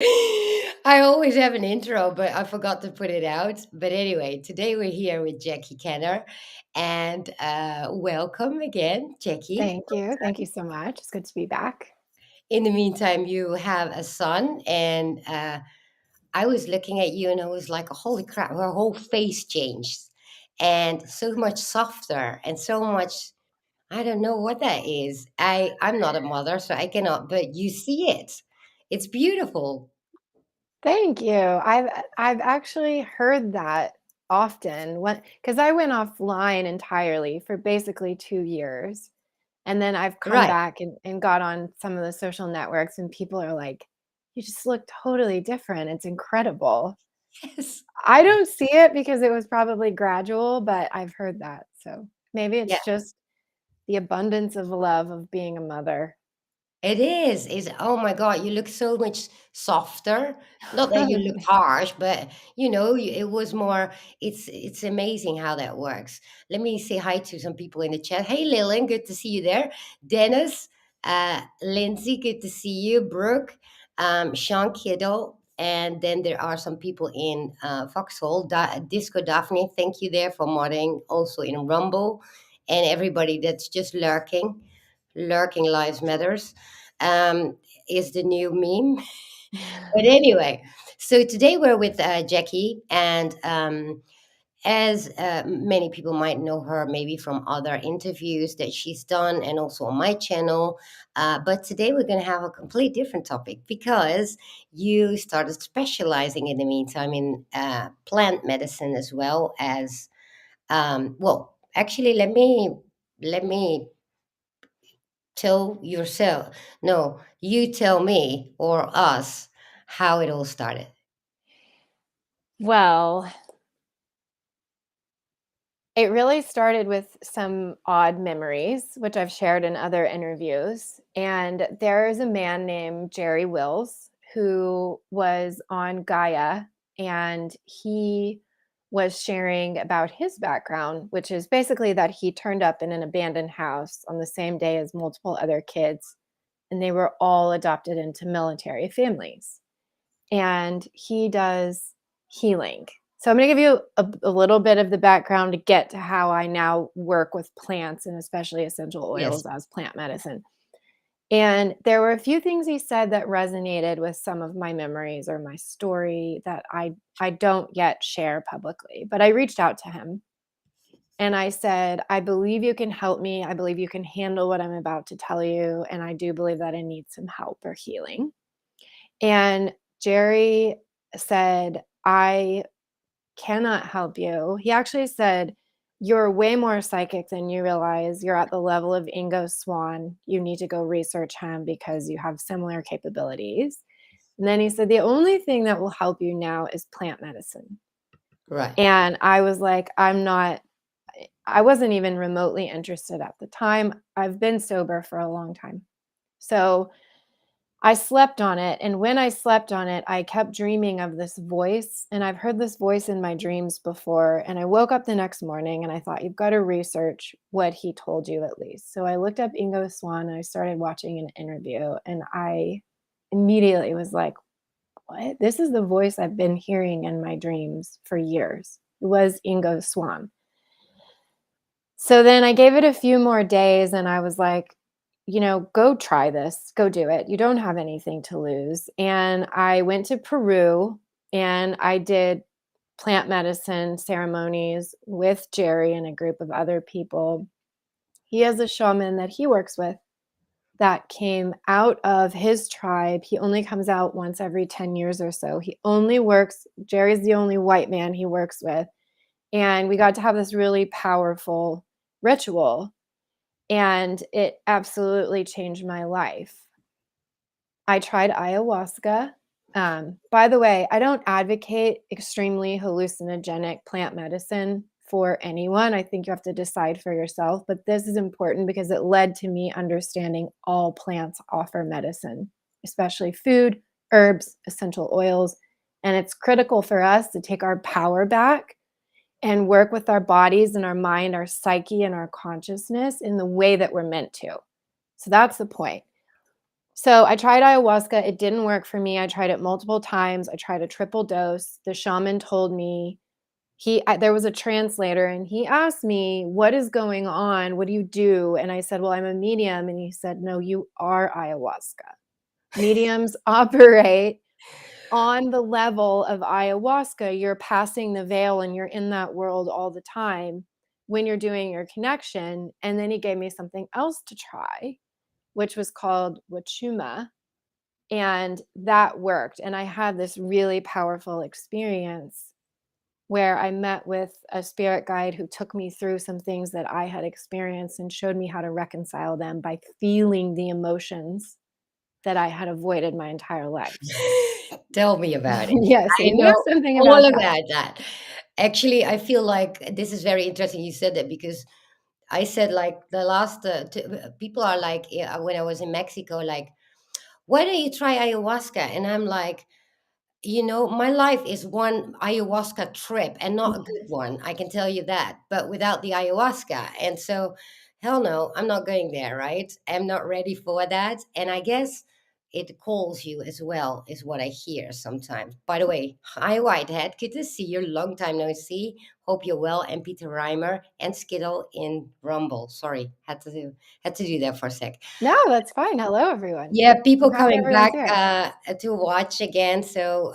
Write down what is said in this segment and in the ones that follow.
I always have an intro, but I forgot to put it out. But anyway, today we're here with Jackie Kenner, and welcome again, Jackie. Thank you. Thank you so much. It's good to be back. In the meantime, you have a son, and I was looking at you, and I was like, "Holy crap!" Her whole face changed, and so much softer, and so much. I don't know what that is. I'm not a mother, so I cannot. But you see it. It's beautiful, Thank you. I've actually heard that often when because I went offline entirely for basically 2 years. And then I've come right? back and got on some of the social networks and people are like, you just look totally different. It's incredible. Yes. I don't see it because it was probably gradual, but I've heard that. So maybe Yeah. it's just the abundance of love of being a mother. It is. It's oh my God, you look so much softer. Not that you look harsh, but it was more. It's amazing how that works. Let me say hi to some people in the chat. Hey, Lillian, good to see you there. Dennis, Lindsay, good to see you. Brooke, Sean Kiddle, and then there are some people in Foxhole. Disco Daphne, thank you there for modding. Also in Rumble, and everybody that's just lurking. Lurking lives matters um, is the new meme. But anyway, so today we're with Jackie, and as many people might know her maybe from other interviews that she's done and also on my channel. But today we're going to have a complete different topic because you started specializing in the meantime in plant medicine as well as, well, actually, let me tell yourself, no, you tell me or us how it all started. Well, it really started with some odd memories, which I've shared in other interviews. And there is a man named Jerry Wills who was on Gaia, and he was sharing about his background, which is basically that he turned up in an abandoned house on the same day as multiple other kids, and they were all adopted into military families. And he does healing. So I'm going to give you a little bit of the background to get to how I now work with plants and especially essential Yes. oils as plant medicine. And there were a few things he said that resonated with some of my memories or my story that I don't yet share publicly. But I reached out to him and I said, I believe you can help me. I believe you can handle what I'm about to tell you. And I do believe that I need some help or healing. And Jerry said, I cannot help you. He actually said, you're way more psychic than you realize. You're at the level of Ingo Swann. You need to go research him because you have similar capabilities. And then he said, the only thing that will help you now is plant medicine. Right. And I was like, I wasn't even remotely interested at the time. I've been sober for a long time. So I slept on it, and when I slept on it, I kept dreaming of this voice, and I've heard this voice in my dreams before, and I woke up the next morning and I thought, "You've got to research what he told you at least." So I looked up Ingo Swann, and I started watching an interview, and I immediately was like, "What? This is the voice I've been hearing in my dreams for years." It was Ingo Swann. So then I gave it a few more days and I was like, go try this, go do it. You don't have anything to lose. And I went to Peru and I did plant medicine ceremonies with Jerry and a group of other people. He has a shaman that he works with that came out of his tribe. He only comes out once every 10 years or so. Jerry's the only white man he works with. And we got to have this really powerful ritual, and it absolutely changed my life. I tried ayahuasca. By the way, I don't advocate extremely hallucinogenic plant medicine for anyone. I think you have to decide for yourself, but this is important because it led to me understanding all plants offer medicine, especially food, herbs, essential oils. And it's critical for us to take our power back and work with our bodies and our mind, our psyche, and our consciousness in the way that we're meant to. So that's the point. So I tried ayahuasca. It didn't work for me. I tried it multiple times. I tried a triple dose. The shaman told me there was a translator and he asked me, "What is going on? What do you do?" And I said, "Well, I'm a medium." And he said, "No, you are ayahuasca. Mediums operate on the level of ayahuasca. You're passing the veil and you're in that world all the time when you're doing your connection." And then he gave me something else to try, which was called wachuma, and that worked. And I had this really powerful experience where I met with a spirit guide who took me through some things that I had experienced and showed me how to reconcile them by feeling the emotions that I had avoided my entire life. Tell me about it. Yeah, so I you know know something all about that. about that. Actually, I feel like this is very interesting you said that, because I said like the last people are like, yeah, when I was in Mexico, like, why don't you try ayahuasca? And I'm like, my life is one ayahuasca trip, and not a good one. I can tell you that. But without the ayahuasca, and so, hell no, I'm not going there. Right? I'm not ready for that. And I guess it calls you as well, is what I hear sometimes. By the way, hi Whitehead, good to see you. Long time no see. Hope you're well. And Peter Reimer and Skittle in Rumble. Sorry, had to do that for a sec. No, that's fine. Hello, everyone. Yeah, people I'm happy coming everyone's back here. to watch again. So,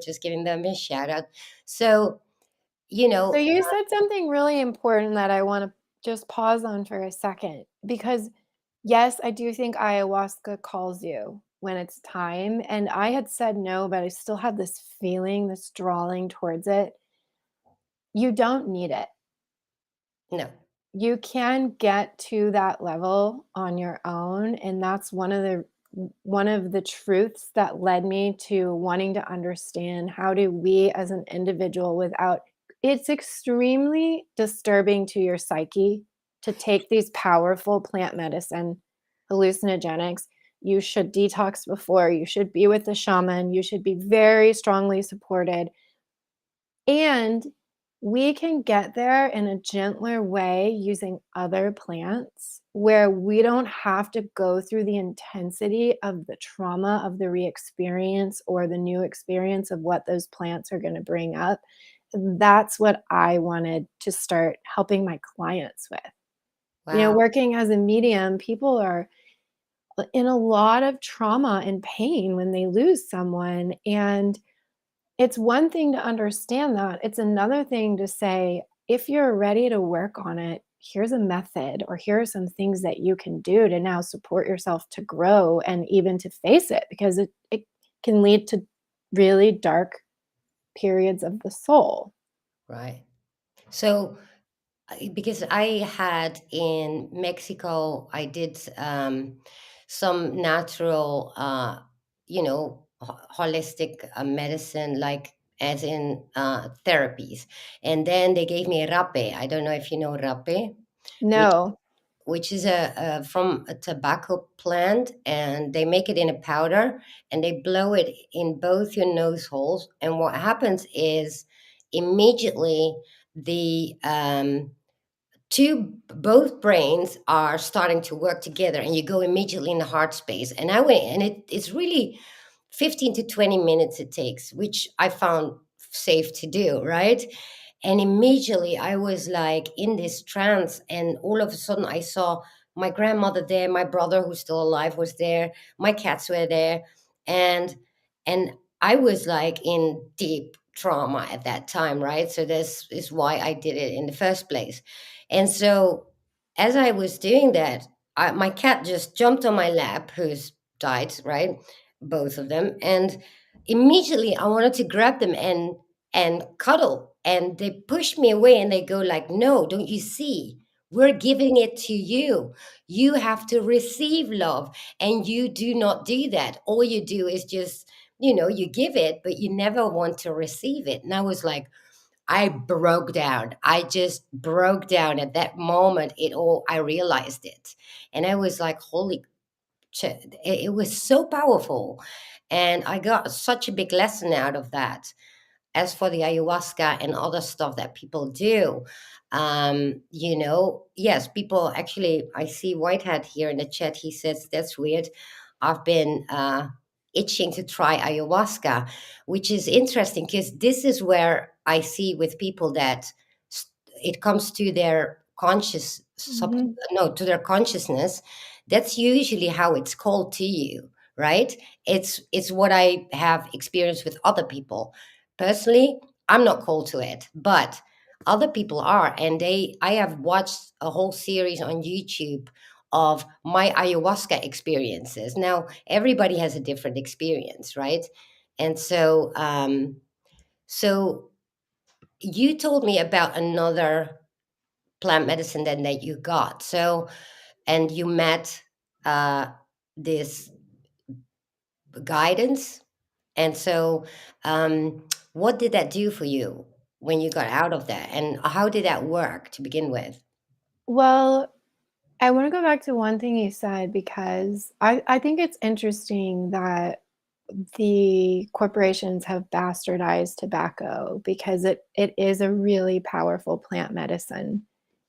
just giving them a shout out. So, you So know, you said something really important that I want to just pause on for a second because yes, I do think ayahuasca calls you when it's time. And I had said no, but I still had this feeling, this drawing towards it. You don't need it. no, You can get to that level on your own, and that's one of the truths that led me to wanting to understand how do we as an individual without it's extremely disturbing to your psyche to take these powerful plant medicine hallucinogenics. You should detox before, you should be with the shaman, you should be very strongly supported, and we can get there in a gentler way using other plants where we don't have to go through the intensity of the trauma of the re-experience or the new experience of what those plants are going to bring up. That's what I wanted to start helping my clients with. wow, Working as a medium, people are in a lot of trauma and pain when they lose someone. And it's one thing to understand that. It's another thing to say, if you're ready to work on it, here's a method, or here are some things that you can do to now support yourself to grow and even to face it, because it can lead to really dark periods of the soul. right. So, because I had in Mexico, I did some natural, holistic medicine, like as in therapies. And then they gave me rape. I don't know if you know rape, which No, which is from a tobacco plant, and they make it in a powder, and they blow it in both your nose holes. And what happens is immediately the both brains are starting to work together, and you go immediately in the heart space. And I went, and it's really 15 to 20 minutes it takes, which I found safe to do, right? And immediately I was like in this trance, and all of a sudden I saw my grandmother there, my brother who's still alive was there, my cats were there, and and I was like in deep trauma at that time, right? So this is why I did it in the first place. And so as I was doing that, my cat just jumped on my lap, who's died, right? Both of them. And immediately I wanted to grab them and cuddle. And they pushed me away, and they go like, no, don't you see? We're giving it to you. You have to receive love. And you do not do that. All you do is just, you give it, but you never want to receive it. And I was like, I broke down. I just broke down at that moment. I realized it. And I was like, holy shit, it was so powerful. And I got such a big lesson out of that. As for the ayahuasca and other stuff that people do, yes, people actually, I see Whitehead here in the chat. He says, that's weird. I've been itching to try ayahuasca, which is interesting because this is where I see with people that it comes to their Mhm. no, to their consciousness. That's usually how it's called to you, right? It's what I have experienced with other people. Personally, I'm not called to it, but other people are, and I have watched a whole series on YouTube of my ayahuasca experiences. Now, everybody has a different experience, right? And so you told me about another plant medicine then that you got. So, and you met uh, this guidance. And so, what did that do for you when you got out of that? And how did that work to begin with? Well, I want to go back to one thing you said because I think it's interesting that the corporations have bastardized tobacco because it is a really powerful plant medicine.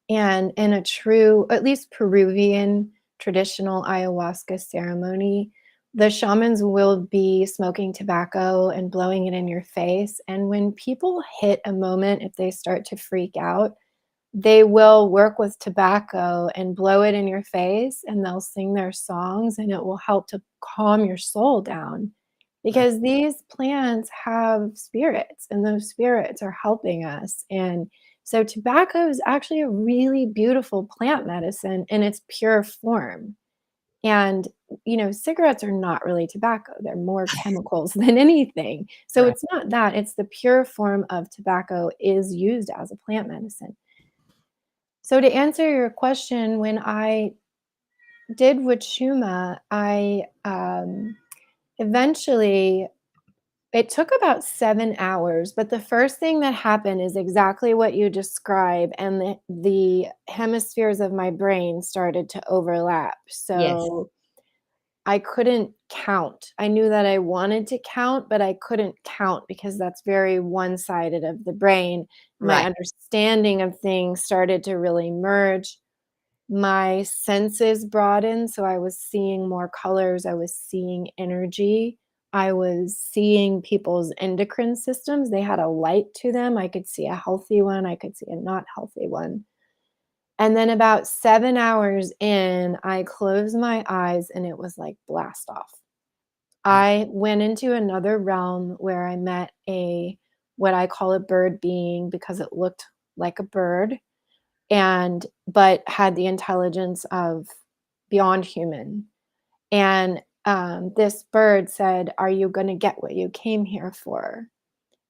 And in a true, at least Peruvian traditional ayahuasca ceremony, the shamans will be smoking tobacco and blowing it in your face. And when people hit a moment, if they start to freak out, they will work with tobacco and blow it in your face, and they'll sing their songs, and it will help to calm your soul down Right. because these plants have spirits, and those spirits are helping us. And so tobacco is actually a really beautiful plant medicine in its pure form. And, cigarettes are not really tobacco. They're more chemicals than anything. So Right. it's not that, it's the pure form of tobacco is used as a plant medicine. So to answer your question, when I did Wachuma, I eventually it took about 7 hours, but the first thing that happened is exactly what you describe, and the hemispheres of my brain started to overlap. Yes. So I couldn't count. I knew that I wanted to count, but I couldn't count because that's very one-sided of the brain. My Right. understanding of things started to really merge. My senses broadened, so I was seeing more colors, I was seeing energy, I was seeing people's endocrine systems, they had a light to them, I could see a healthy one, I could see a not healthy one. And then about 7 hours in, I closed my eyes and it was like blast off. I went into another realm where I met a what I call a bird being because it looked like a bird and but had the intelligence of beyond human. And this bird said, "Are you going to get what you came here for?"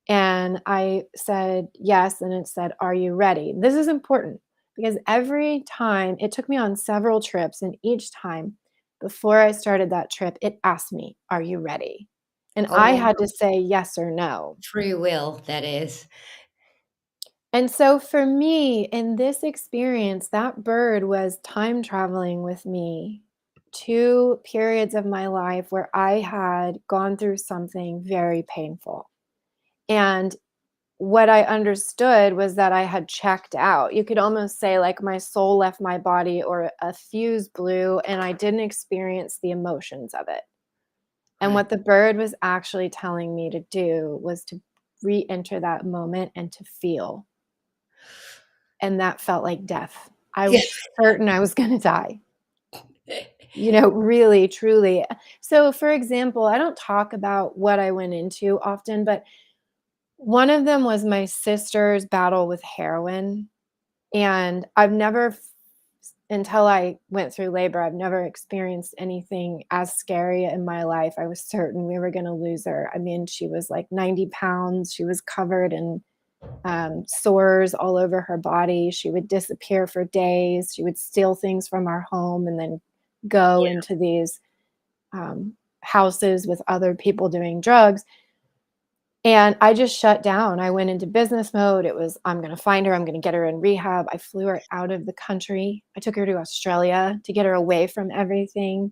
And I said, "Yes." And it said, "Are you ready?" This is important because every time it took me on several trips, and each time before I started that trip, it asked me, "Are you ready?" And Oh, I wow. had to say yes or no. Free will, that is. And so for me, in this experience, that bird was time traveling with me to periods of my life where I had gone through something very painful. And what I understood was that I had checked out. You could almost say, like, my soul left my body or a fuse blew, and I didn't experience the emotions of it. And Right. what the bird was actually telling me to do was to re enter that moment and to feel. And that felt like death. I Yeah. was certain I was gonna die, really, truly. So, for example, I don't talk about what I went into often, but one of them was my sister's battle with heroin, and I've never f until I went through labor, I've never experienced anything as scary in my life. I was certain we were gonna lose her. I mean, she was, like, 90 pounds, she was covered in sores all over her body. She would disappear for days. She would steal things from our home and then go into these houses with other people doing drugs. And I just shut down. I went into business mode. It was, I'm going to find her. I'm going to get her in rehab. I flew her out of the country. I took her to Australia to get her away from everything.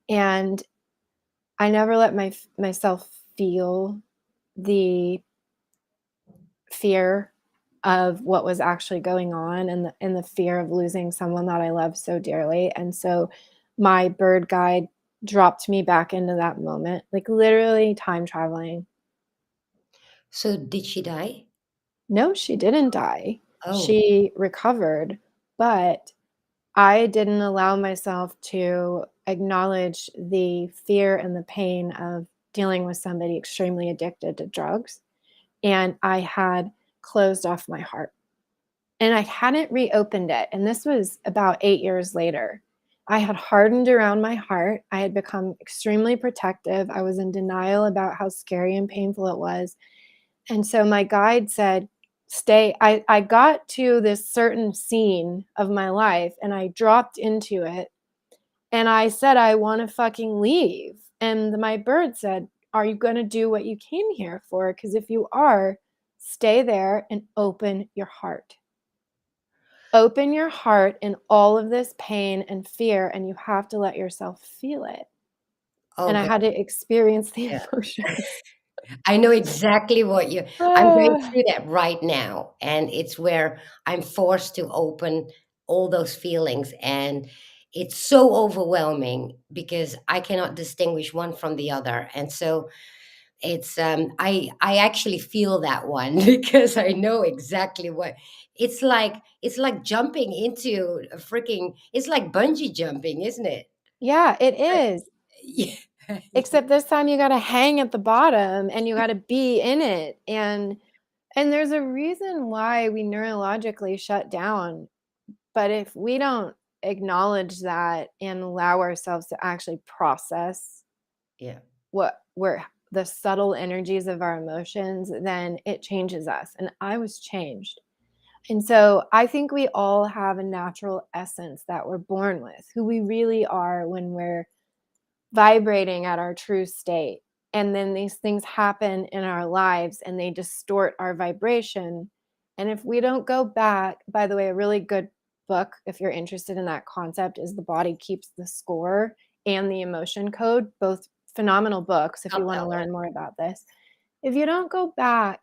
And I never let myself feel the fear of what was actually going on and the fear of losing someone that I love so dearly. And so my bird guide dropped me back into that moment, like literally time traveling. So did she die? No, she didn't die. Oh, She recovered, but I didn't allow myself to acknowledge the fear and the pain of dealing with somebody extremely addicted to drugs. And I had closed off my heart and I hadn't reopened it. And this was about 8 years later. I had hardened around my heart. I had become extremely protective. I was in denial about how scary and painful it was. And so my guide said, stay. I got to this certain scene of my life and I dropped into it and I said, I want to fucking leave. And my bird said, are you going to do what you came here for? Because if you are, stay there and open your heart. Open your heart in all of this pain and fear, and you have to let yourself feel it. oh And I God. had to experience the Yeah. emotions. I know exactly what you I'm going Ah, through that right now, and it's where I'm forced to open all those feelings, and it's so overwhelming because I cannot distinguish one from the other. And so it's I actually feel that one because I know exactly what it's like jumping into a freaking it's like bungee jumping, isn't it? yeah, it Like, is. yeah. Except this time you gotta hang at the bottom and you gotta be in it. And there's a reason why we neurologically shut down. But if we don't acknowledge that and allow ourselves to actually process Yeah. what we're the subtle energies of our emotions, then it changes us. And I was changed. And so I think we all have a natural essence that we're born with, who we really are when we're vibrating at our true state. And then these things happen in our lives and they distort our vibration. And if we don't go back, by the way, a really good book, if you're interested in that concept, is The Body Keeps the Score and The Emotion Code, both phenomenal books if you Not want that to one. learn more about this. If you don't go back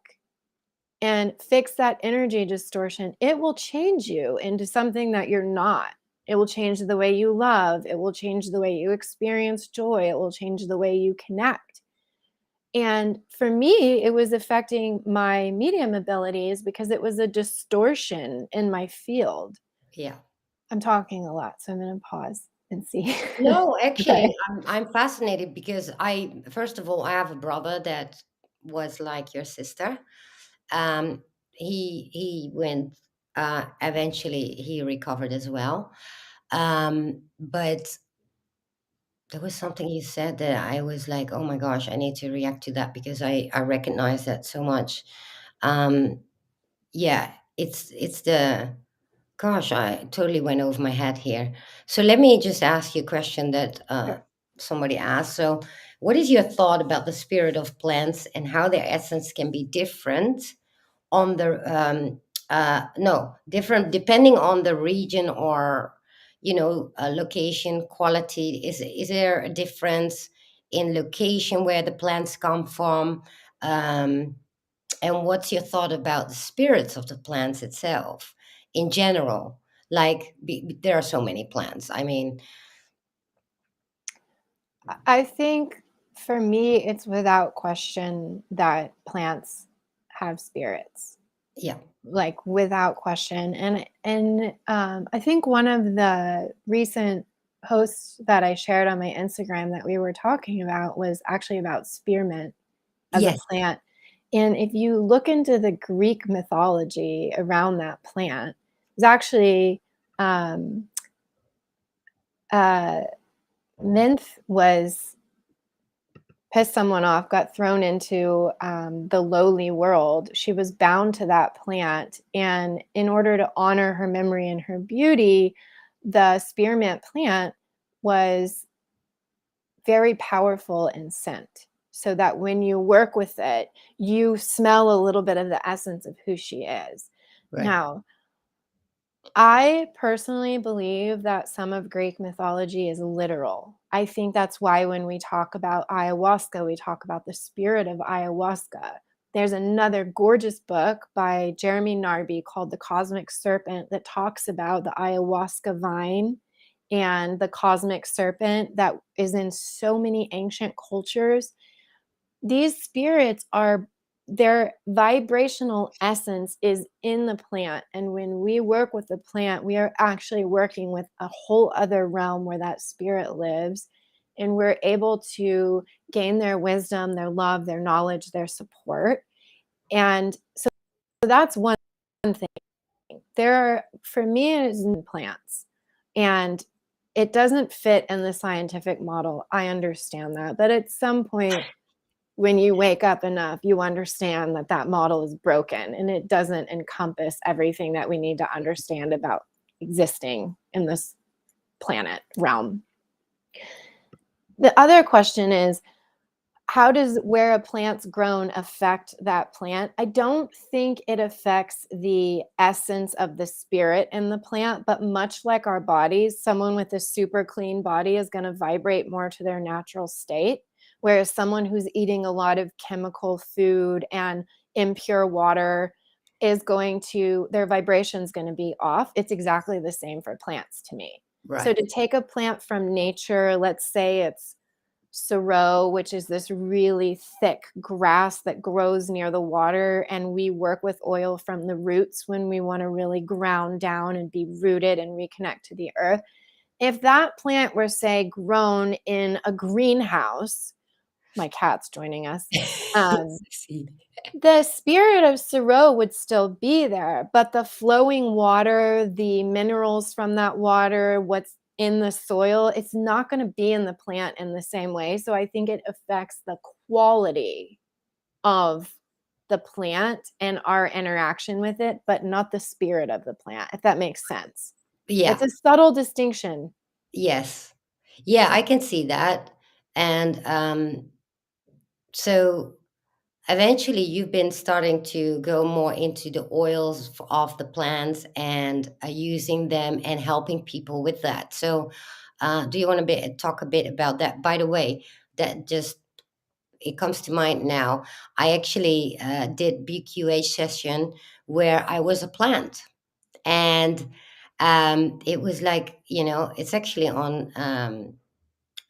and fix that energy distortion, it will change you into something that you're not. It will change the way you love. It will change the way you experience joy. It will change the way you connect. And for me, it was affecting my medium abilities because it was a distortion in my field. Yeah. I'm talking a lot, so I'm going to pause and see. No, actually, Okay. I'm fascinated because I first of all I have a brother that was like your sister. He went eventually he recovered as well. But there was something you said that I was like, oh my gosh, I need to react to that because I recognize that so much. Um, yeah, it's the gosh, I totally went over my head here. So let me just ask you a question that Sure. somebody asked. So, what is your thought about the spirit of plants and how their essence can be different on the no different depending on the region or location quality? Is there a difference in location where the plants come from? Um, and what's your thought about the spirits of the plants itself in general? Like, there are so many plants. I mean, I think for me, it's without question that plants have spirits. yeah. Like without question. And I think one of the recent posts that I shared on my Instagram that we were talking about was actually about spearmint as a Yes. plant. And if you look into the Greek mythology around that plant, it's actually um, uh, nymph was pissed someone off, got thrown into the lowly world. She was bound to that plant. And in order to honor her memory and her beauty, the spearmint plant was very powerful in scent. So that when you work with it, you smell a little bit of the essence of who she is. Right. Now, I personally believe that some of Greek mythology is literal. I think that's why when we talk about ayahuasca, we talk about the spirit of ayahuasca. There's another gorgeous book by Jeremy Narby called The Cosmic Serpent that talks about the ayahuasca vine and the cosmic serpent that is in so many ancient cultures. These spirits are, their vibrational essence is in the plant. And when we work with the plant, we are actually working with a whole other realm where that spirit lives. And we're able to gain their wisdom, their love, their knowledge, their support. And so that's one thing. There are, for me, it is in plants. And it doesn't fit in the scientific model. I understand that. But at some point, when you wake up enough, you understand that that model is broken and it doesn't encompass everything that we need to understand about existing in this planet realm. The other question is, how does where a plant's grown affect that plant? I don't think it affects the essence of the spirit in the plant, but much like our bodies, someone with a super clean body is going to vibrate more to their natural state, whereas someone who's eating a lot of chemical food and impure water is going to, their vibration's going to be off. It's exactly the same for plants to me. So Right. to take a plant from nature, let's say it's sorrel, which is this really thick grass that grows near the water. And we work with oil from the roots when we want to really ground down and be rooted and reconnect to the earth. If that plant were, say, grown in a greenhouse, my cat's joining us, um, See. the spirit of sorrel would still be there, but the flowing water, the minerals from that water, what's in the soil, it's not going to be in the plant in the same way. So I think it affects the quality of the plant and our interaction with it, but not the spirit of the plant, if that makes sense. It's Yeah. a subtle distinction. Yes. Yeah, I can see that. And so eventually you've been starting to go more into the oils of the plants and using them and helping people with that. So do you want to talk a bit about that? By the way, that just it comes to mind now. I actually did BQH session where I was a plant, and it was like, it's actually on.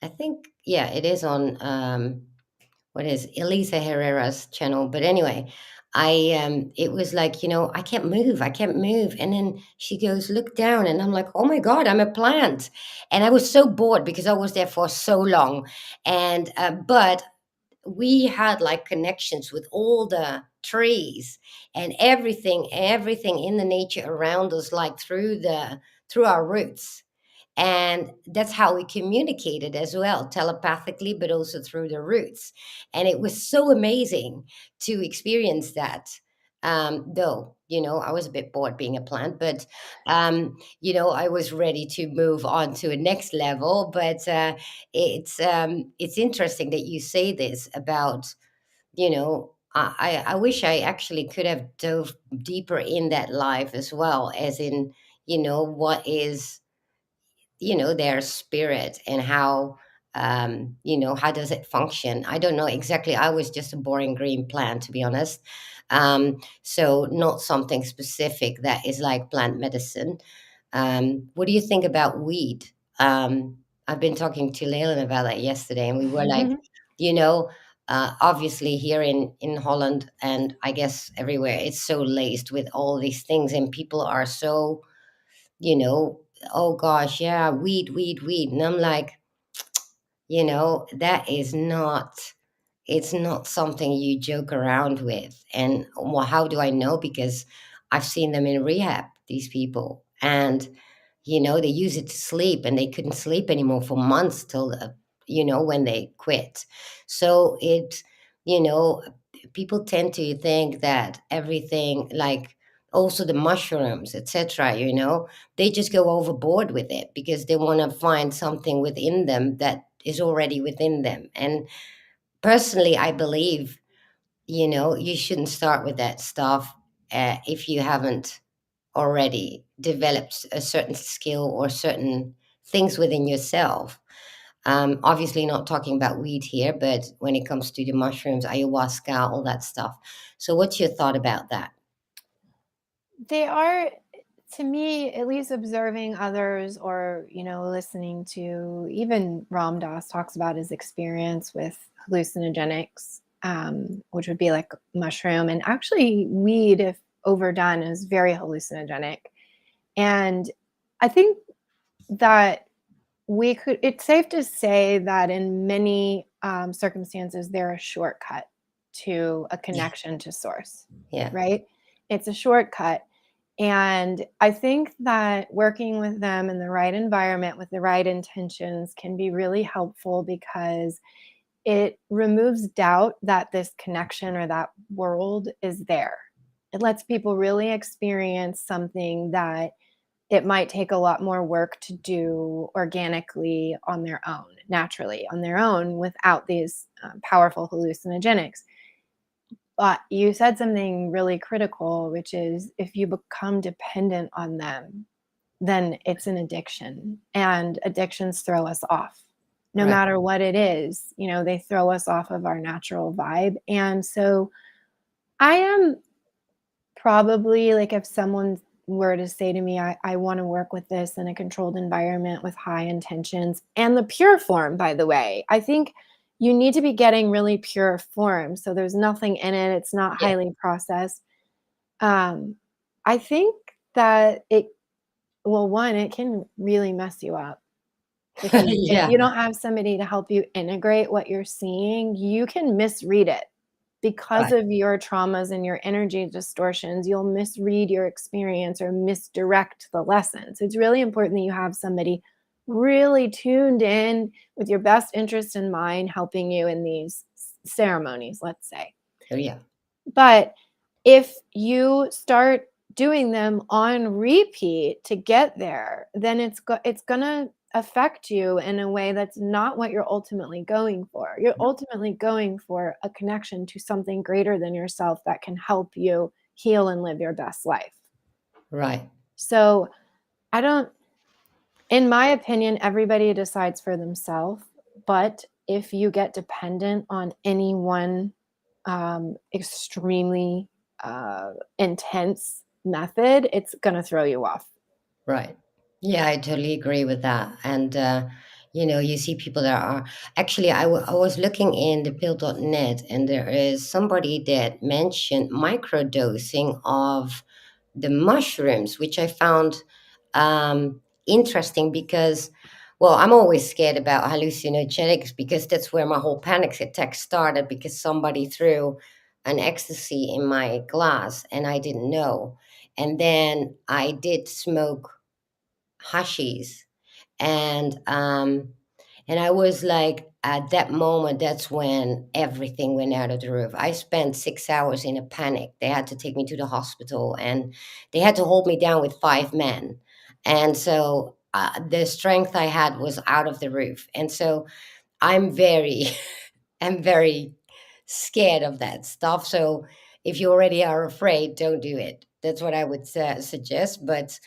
I think, yeah, it is on. What is Elisa Herrera's channel? But anyway, it was like, I can't move, and then she goes, look down, and I'm like, oh my god, I'm a plant, and I was so bored because I was there for so long, and but we had like connections with all the trees and everything in the nature around us, like through our roots, and that's how we communicated as well, telepathically, but also through the roots. And it was so amazing to experience that. Though, I was a bit bored being a plant, but I was ready to move on to a next level. But it's interesting that you say this about, I wish I actually could have dove deeper in that life as well, as in, what is, their spirit, and how does it function. I don't know exactly. I was just a boring green plant, to be honest. So not something specific that is like plant medicine. What do you think about weed? I've been talking to Leyland about that yesterday, and we were like, you know obviously here in Holland, and I guess everywhere, it's so laced with all these things, and people are so, you know, oh gosh, yeah, weed, weed, weed. And I'm like, that is not, it's not something you joke around with. And well, how do I know? Because I've seen them in rehab, these people. And, they use it to sleep, and they couldn't sleep anymore for months till, when they quit. So you know, people tend to think that everything, like also the mushrooms, etc., they just go overboard with it because they want to find something within them that is already within them. And personally, I believe, you shouldn't start with that stuff if you haven't already developed a certain skill or certain things within yourself. Obviously, not talking about weed here, but when it comes to the mushrooms, ayahuasca, all that stuff. So, what's your thought about that? They are. To me, at least observing others or, listening to even Ram Dass talks about his experience with hallucinogenics, which would be like mushroom and actually weed, if overdone, is very hallucinogenic. And I think that it's safe to say that in many circumstances, they're a shortcut to a Yeah. connection to source, Yeah. right? It's a shortcut. And I think that working with them in the right environment with the right intentions can be really helpful because it removes doubt that this connection or that world is there. It lets people really experience something that it might take a lot more work to do organically on their own, naturally on their own, without these powerful hallucinogenics. But you said something really critical, which is if you become dependent on them, then it's an addiction, and addictions throw us off. No Right. matter what it is, they throw us off of our natural vibe. And so I am probably like, if someone were to say to me, I want to work with this in a controlled environment with high intentions and the pure form, by the way, I think you need to be getting really pure form. So there's nothing in it, it's not Yeah. highly processed. Um, I think that well, one, it can really mess you up because if Yeah. you don't have somebody to help you integrate what you're seeing, you can misread it. Because Right. of your traumas and your energy distortions, you'll misread your experience or misdirect the lesson. So it's really important that you have somebody really tuned in with your best interest in mind helping you in these ceremonies, let's say. Oh, yeah. But if you start doing them on repeat to get there, then it's gonna affect you in a way that's not what you're ultimately going for. You're ultimately going for a connection to something greater than yourself that can help you heal and live your best life. Right. So, I don't in my opinion, everybody decides for themselves, but if you get dependent on any one extremely intense method, it's going to throw you off. Right. Yeah, I totally agree with that. And, you see people that are actually, I was looking in the pill.net, and there is somebody that mentioned microdosing of the mushrooms, which I found interesting because, well, I'm always scared about hallucinogenics because that's where my whole panic attack started because somebody threw an ecstasy in my glass and I didn't know. And then I did smoke hashies, and I was like, at that moment, that's when everything went out of the roof. I spent 6 hours in a panic. They had to take me to the hospital, and they had to hold me down with 5 men. And so the strength I had was out of the roof. And so I'm very I'm very scared of that stuff. So if you already are afraid, don't do it. That's what I would suggest. But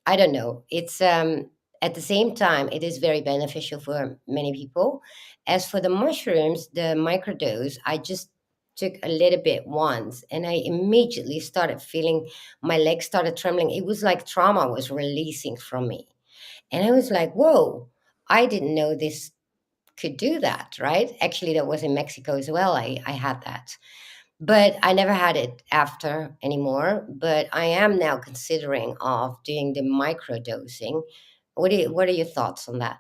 I don't know. It's at the same time, it is very beneficial for many people. As for the mushrooms, the microdose, I just took a little bit once, and I immediately started feeling my legs started trembling. It was like trauma was releasing from me, and I was like, "Whoa! I didn't know this could do that." Right? Actually, that was in Mexico as well. I had that, but I never had it after anymore. But I am now considering of doing the microdosing. What are your thoughts on that?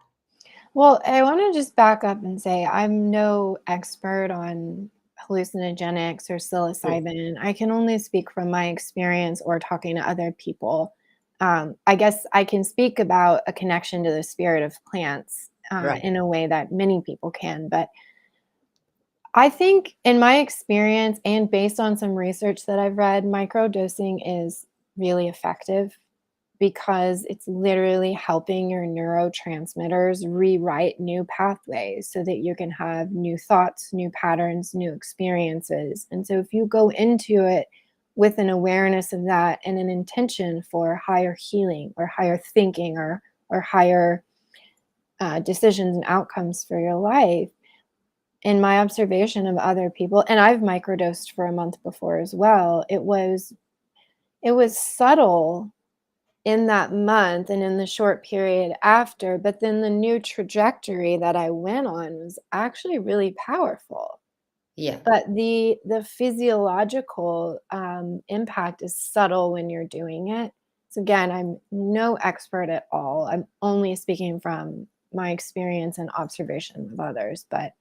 Well, I want to just back up and say I'm no expert on hallucinogenics or Mm. psilocybin. I can only speak from my experience or talking to other people. I guess I can speak about a connection to the spirit of plants Right. in a way that many people can. But I think, in my experience and based on some research that I've read, microdosing is really effective because it's literally helping your neurotransmitters rewrite new pathways so that you can have new thoughts, new patterns, new experiences. And so if you go into it with an awareness of that and an intention for higher healing or higher thinking or higher decisions and outcomes for your life, in my observation of other people, and I've microdosed for a month before as well, it was subtle in that month and in the short period after, but then the new trajectory that I went on was actually really powerful. Yeah. But the physiological, impact is subtle when you're doing it. So again, I'm no expert at all. I'm only speaking from my experience and observation with others, but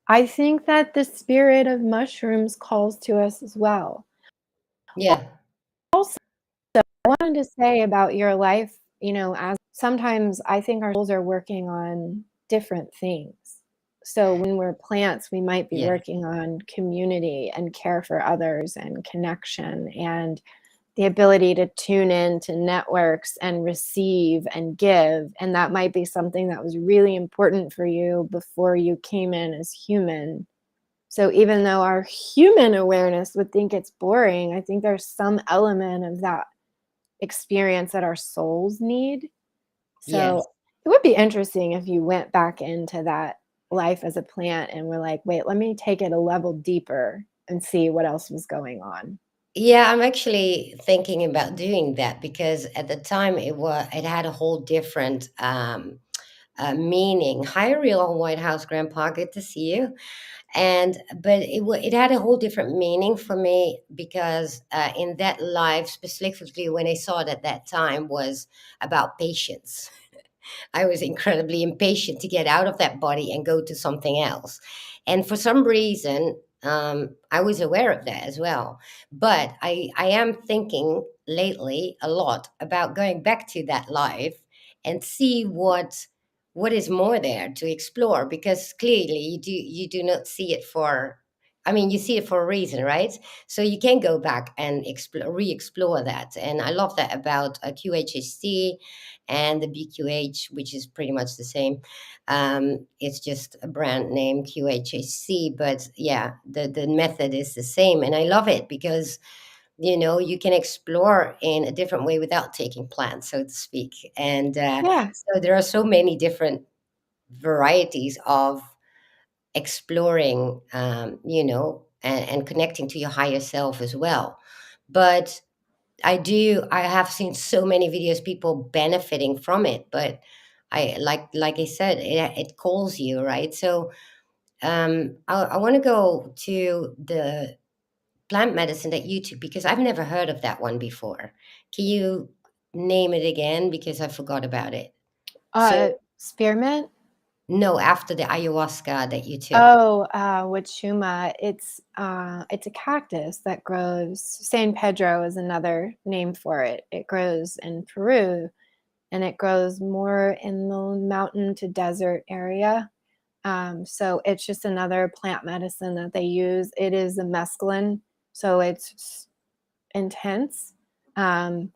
I think that the spirit of mushrooms calls to us as well. Yeah. Also, I wanted to say about your life, as sometimes I think our souls are working on different things. So when we're plants, we might be Yeah. working on community and care for others and connection and the ability to tune in to networks and receive and give. And that might be something that was really important for you before you came in as human. So even though our human awareness would think it's boring, I think there's some element of that experience that our souls need. Yes. So it would be interesting if you went back into that life as a plant and were like, wait, let me take it a level deeper and see what else was going on. Yeah, I'm actually thinking about doing that because at the time it had a whole different meaning. Hi, real White House Grandpa, good to see you. And but it had a whole different meaning for me because in that life, specifically when I saw it at that time, was about patience. I was incredibly impatient to get out of that body and go to something else. And for some reason, I was aware of that as well. But I am thinking lately a lot about going back to that life and see what is more there to explore, because clearly you do not see it for, I mean, you see it for a reason, right? So you can go back and re-explore that. And I love that about QHHC and the BQH, which is pretty much the same. It's just a brand name, QHHC, but yeah, the method is the same. And I love it because, you can explore in a different way without taking plants, so to speak. And Yeah. so there are so many different varieties of exploring, and connecting to your higher self as well. But I have seen so many videos, people benefiting from it, but like I said, it calls you, right? So I want to go to the plant medicine that you took because I've never heard of that one before. Can you name it again because I forgot about it? So Spearmint. no, after the ayahuasca that you took. Oh, Wachuma. It's a cactus that grows. San Pedro is another name for it. It grows in Peru, and it grows more in the mountain to desert area. So it's just another plant medicine that they use. It is a mescaline, so it's intense. Um,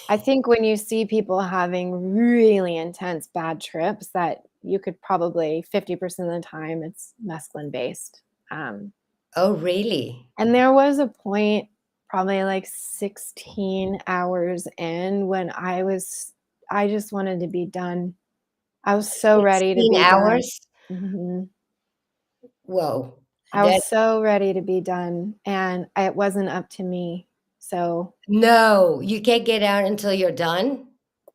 I think when you see people having really intense bad trips, that you could probably 50% of the time it's mescaline based. Um, Oh, really? and there was a point, probably like 16 hours in, when I just wanted to be done. I was so ready to 16 be done. hours? Mhm. Whoa. I was so ready to be done, and it wasn't up to me. So, No, you can't get out until you're done?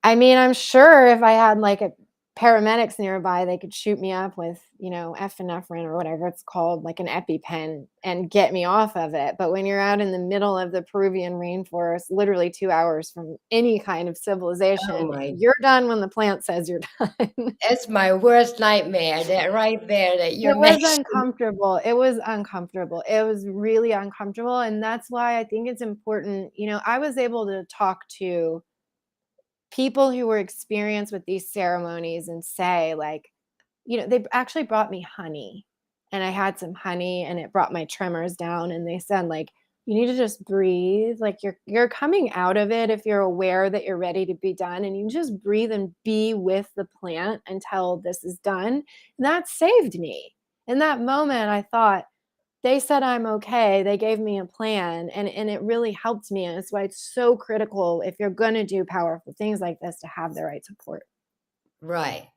I mean, I'm sure if I had like a paramedics nearby, they could shoot me up with, epinephrine or whatever it's called, like an EpiPen, and get me off of it. But when you're out in the middle of the Peruvian rainforest, literally 2 hours from any kind of Oh civilization, my, you're done when the plant says you're done. that's my worst nightmare, that right there that you're It was mentioning. uncomfortable. It was uncomfortable. It was really uncomfortable, and that's why I think it's important. I was able to talk to people who were experienced with these ceremonies and say, like, they actually brought me honey, and I had some honey, and it brought my tremors down, and they said, like, you need to just breathe, like, you're coming out of it if you're aware that you're ready to be done, and you just breathe and be with the plant until this is done, and that saved me. In that moment, I thought, they said I'm okay. They gave me a plan, and it really helped me, and that's why it's so critical if you're gonna do powerful things like this to have the right support. Right.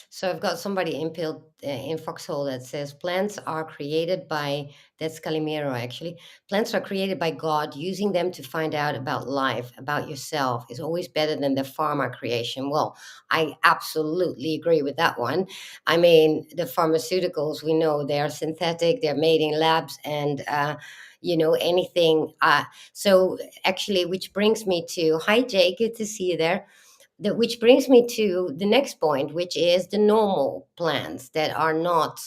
So I've got somebody in Foxhole that says plants are created by, that's Calimero actually. Plants are created by God. Using them to find out about life, about yourself, is always better than the pharma creation. Well, I absolutely agree with that one. I mean, the pharmaceuticals, we know they are synthetic, they're made in labs, and anything. So actually, which brings me to, hi Jay, good to see you there. Which brings me to the next point, which is the normal plants that are not,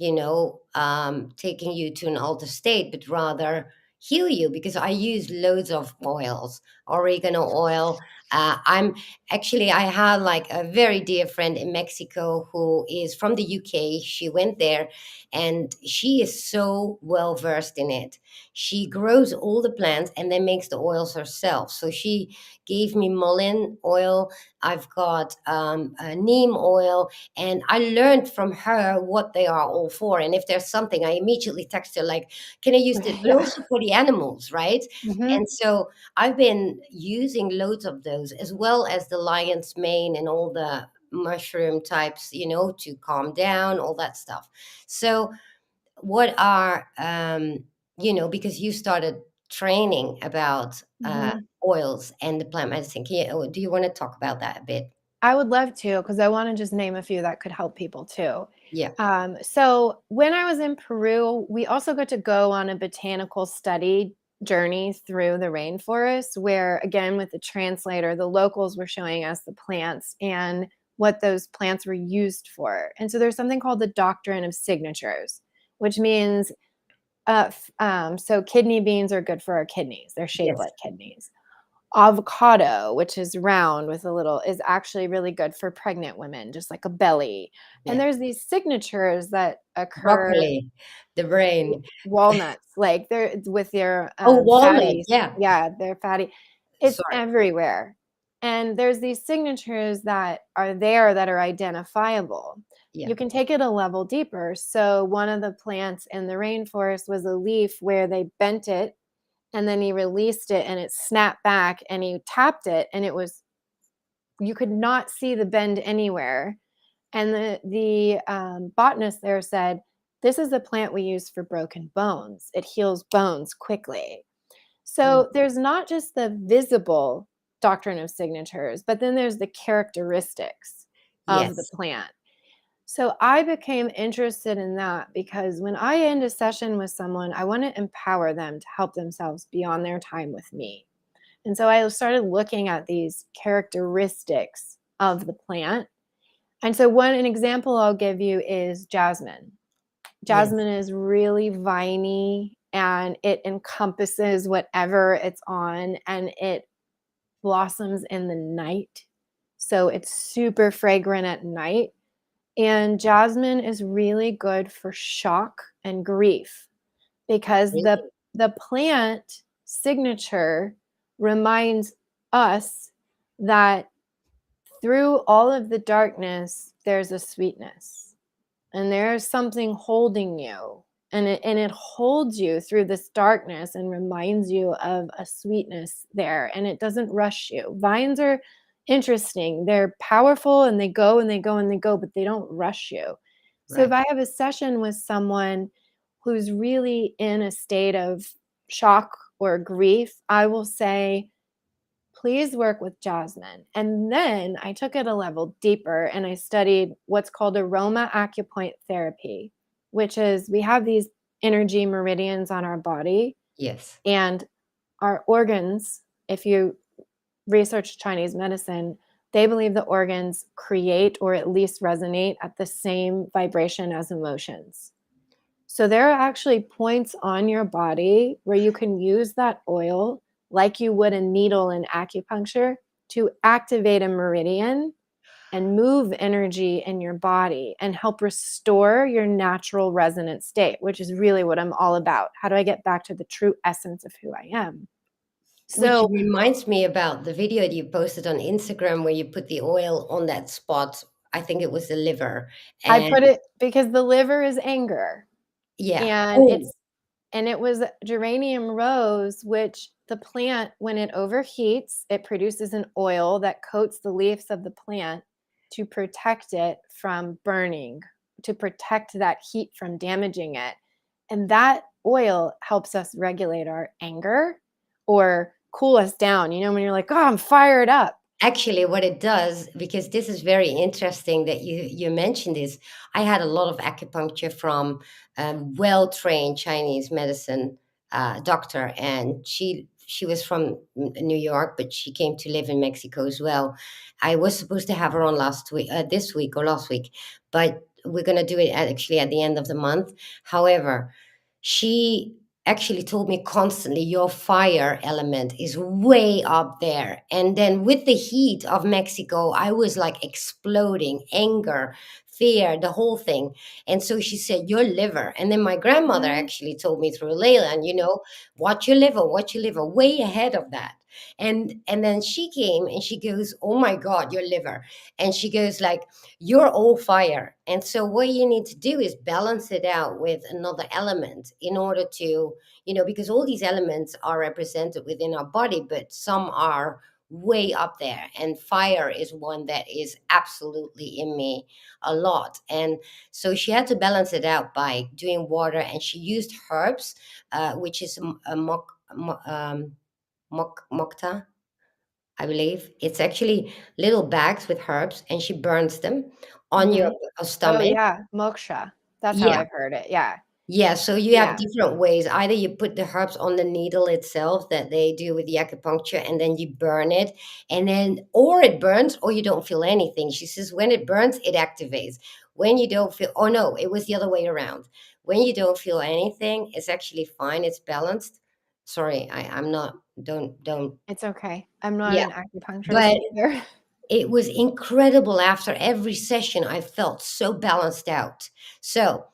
taking you to an altered state, but rather heal you. Because I use loads of oils, oregano oil. I had like a very dear friend in Mexico who is from the UK. She went there and she is so well versed in it. She grows all the plants and then makes the oils herself. So she gave me mullein oil. I've got neem oil, and I learned from her what they are all for. And if there's something, I immediately text her like, "Can I use this?" But Yeah. also for the animals, right? Hmm. And so I've been using loads of those, as well as the lion's mane and all the mushroom types, to calm down, all that stuff. So what are because you started training about Hmm. oils and the plant medicine. Do you want to talk about that a bit? I would love to, because I want to just name a few that could help people too. Yeah. So when I was in Peru, we also got to go on a botanical study journey through the rainforest, where again, with the translator, the locals were showing us the plants and what those plants were used for. And so there's something called the doctrine of signatures, which means so kidney beans are good for our kidneys. They're shaped Yes. like kidneys. Avocado, which is round with a little, is actually really good for pregnant women, just like a belly. And Yeah. there's these signatures that occur. Broccoli, the brain. Walnuts, like they're with your Oh, walnut. fatty. Yeah. Yeah, they're fatty. It's Sorry. everywhere. And there's these signatures that are there that are identifiable. Yeah. You can take it a level deeper. So one of the plants in the rainforest was a leaf where they bent it and then he released it and it snapped back and he tapped it and it was, you could not see the bend anywhere. And the botanist there said, this is a plant we use for broken bones. It heals bones quickly. Mm. So there's not just the visible doctrine of signatures, but then there's the characteristics of the Yes. plant. So I became interested in that because when I end a session with someone, I want to empower them to help themselves beyond their time with me. And so I started looking at these characteristics of the plant. And so an example I'll give you is jasmine. Yes. Jasmine is really viney and it encompasses whatever it's on and it blossoms in the night. So it's super fragrant at night. And jasmine is really good for shock and grief because the Really. the plant signature reminds us that through all of the darkness there's a sweetness and there's something holding you and it holds you through this darkness and reminds you of a sweetness there and it doesn't rush you. Vines are interesting. They're powerful and they go and they go and they go, but they don't rush you. So if Right. I have a session with someone who's really in a state of shock or grief, I will say, please work with jasmine. And then I took it a level deeper and I studied what's called AromaAcupoint Therapy, which is we have these energy meridians on our body Yes. and our organs. If you research Chinese medicine, they believe the organs create or at least resonate at the same vibration as emotions. So there are actually points on your body where you can use that oil like you would a needle in acupuncture to activate a meridian and move energy in your body and help restore your natural resonant state, which is really what I'm all about. How do I get back to the true essence of who I am? Which So reminds me about the video that you posted on Instagram where you put the oil on that spot. I think it was the liver. I And put it because the liver is anger yeah. and Oh, it was geranium rose, which the plant, when it overheats, it produces an oil that coats the leaves of the plant. to protect it from burning, to protect that heat from damaging it. And that oil helps us regulate our anger or cool us down. You know, when you're like, oh, I'm fired up. Actually, what it does, because this is very interesting that you mentioned this. I had a lot of acupuncture from a well-trained Chinese medicine doctor, and she was from New York, but she came to live in Mexico as well. I was supposed to have her on last week, this week or last week, but we're gonna do it actually at the end of the month. However, she actually told me constantly, your fire element is way up there. And then with the heat of Mexico, I was like exploding, anger, fear, the whole thing. And so she said, your liver. And then my grandmother Mhm. actually told me through Leyland, watch your liver, way ahead of that. And then she came and she goes, oh my God, your liver. And she goes like, you're all fire. And so what you need to do is balance it out with another element in order to, because all these elements are represented within our body, but some are way up there. And fire is one that is absolutely in me a lot. And so she had to balance it out by doing water, and she used herbs, which is mokta, I believe. It's actually little bags with herbs, and she burns them on your Mhm. Oh, stomach. yeah, moksha. That's how Yeah. I've heard it. Yeah. Yeah, so you have Yeah. different ways. Either you put the herbs on the needle itself that they do with the acupuncture, and then you burn it, and then, or it burns, or you don't feel anything. She says when it burns, it activates. When you don't feel, oh no, it was the other way around. When you don't feel anything, it's actually fine. It's balanced. Sorry, I'm not. Don't. It's okay. I'm not Yeah, an acupuncturist but either. it was incredible. After every session, I felt so balanced out. So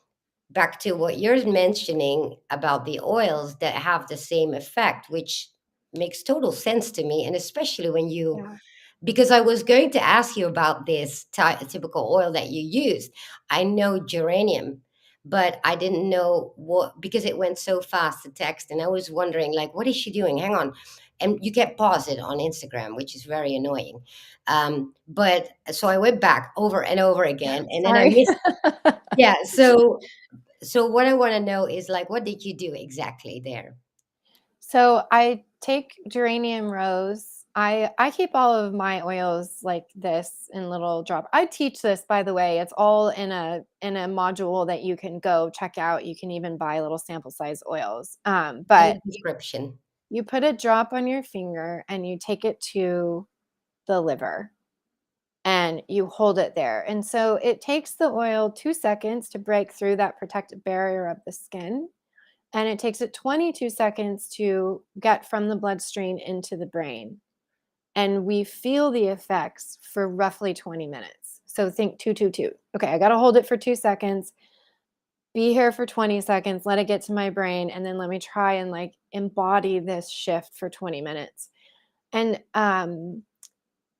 back to what you're mentioning about the oils that have the same effect, which makes total sense to me. And especially when you, Yeah. because I was going to ask you about this typical oil that you used. I know geranium, but I didn't know what, because it went so fast, the text. And I was wondering, like, what is she doing? Hang on. And you get pause it on Instagram, which is very annoying. But so I went back over and over again, and then I Sorry. missed. Yeah. So what I want to know is like, what did you do exactly there? So I take geranium rose. I keep all of my oils like this in little drop. I teach this, by the way. It's all in a module that you can go check out. You can even buy little sample size oils. In the But description. you put a drop on your finger and you take it to the liver and you hold it there. And so it takes the oil 2 seconds to break through that protective barrier of the skin. And it takes it 22 seconds to get from the bloodstream into the brain. And we feel the effects for roughly 20 minutes. So think two, two, two. Okay, I got to hold it for 2 seconds, be here for 20 seconds, let it get to my brain, and then let me try and like embody this shift for 20 minutes. And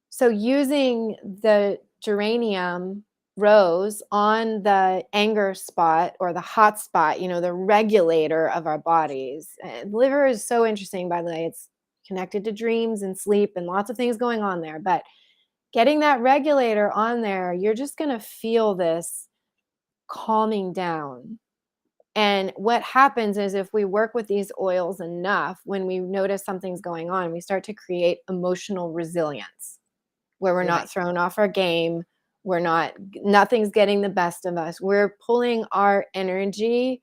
so using the geranium rose on the anger spot or the hot spot, the regulator of our bodies. Liver is so interesting, by the way. It's connected to dreams and sleep and lots of things going on there. But getting that regulator on there, you're just going to feel this calming down. And what happens is if we work with these oils enough, when we notice something's going on, we start to create emotional resilience where we're Right. not thrown off our game. Nothing's getting the best of us. We're pulling our energy,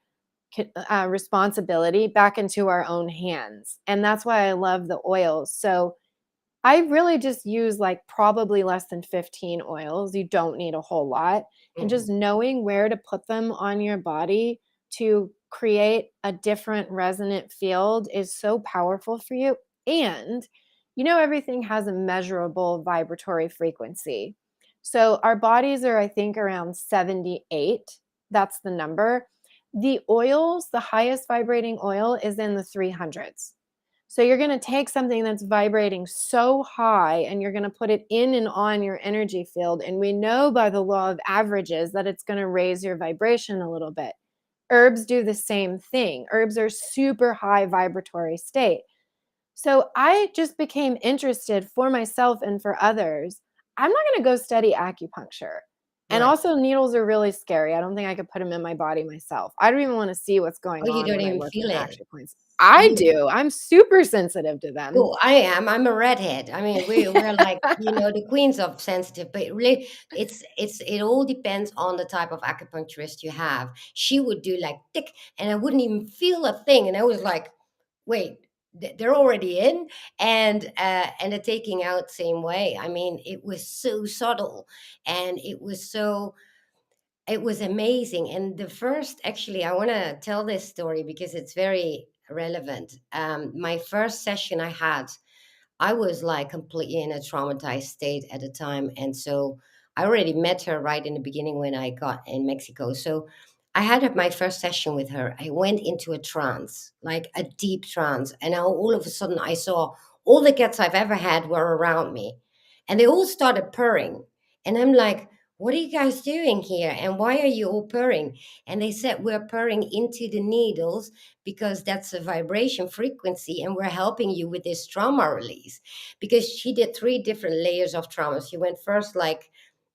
responsibility back into our own hands. And that's why I love the oils. So I really just use like probably less than 15 oils. You don't need a whole lot. And just Mhm. knowing where to put them on your body to create a different resonant field is so powerful for you. And everything has a measurable vibratory frequency. So our bodies are, I think, around 78. That's the number. The oils, the highest vibrating oil is in the 300s. So you're going to take something that's vibrating so high and you're going to put it in and on your energy field. And we know by the law of averages that it's going to raise your vibration a little bit. Herbs do the same thing. Herbs are super high vibratory state. So I just became interested for myself and for others. I'm not going to go study acupuncture. And Right. also, needles are really scary. I don't think I could put them in my body myself. I don't even want to see what's Oh, going you on don't when I even look at feel it. acupoints. I You do. I'm super sensitive to them. Well, I am. I'm a redhead. I mean, we're like, the queens of sensitive, but really it all depends on the type of acupuncturist you have. She would do like tick, and I wouldn't even feel a thing. And I was like, wait, they're already in, and they're taking out same way. I mean, it was so subtle, and it was amazing. And the first, actually, I want to tell this story because it's very relevant. My first session I had, I was like completely in a traumatized state at the time. And so I already met her right in the beginning when I got in Mexico. So I had my first session with her. I went into a trance, like a deep trance. And now all of a sudden I saw all the cats I've ever had were around me. And they all started purring. And I'm like, what are you guys doing here? And why are you all purring? And they said, we're purring into the needles because that's a vibration frequency and we're helping you with this trauma release. Because she did three different layers of trauma. She went first like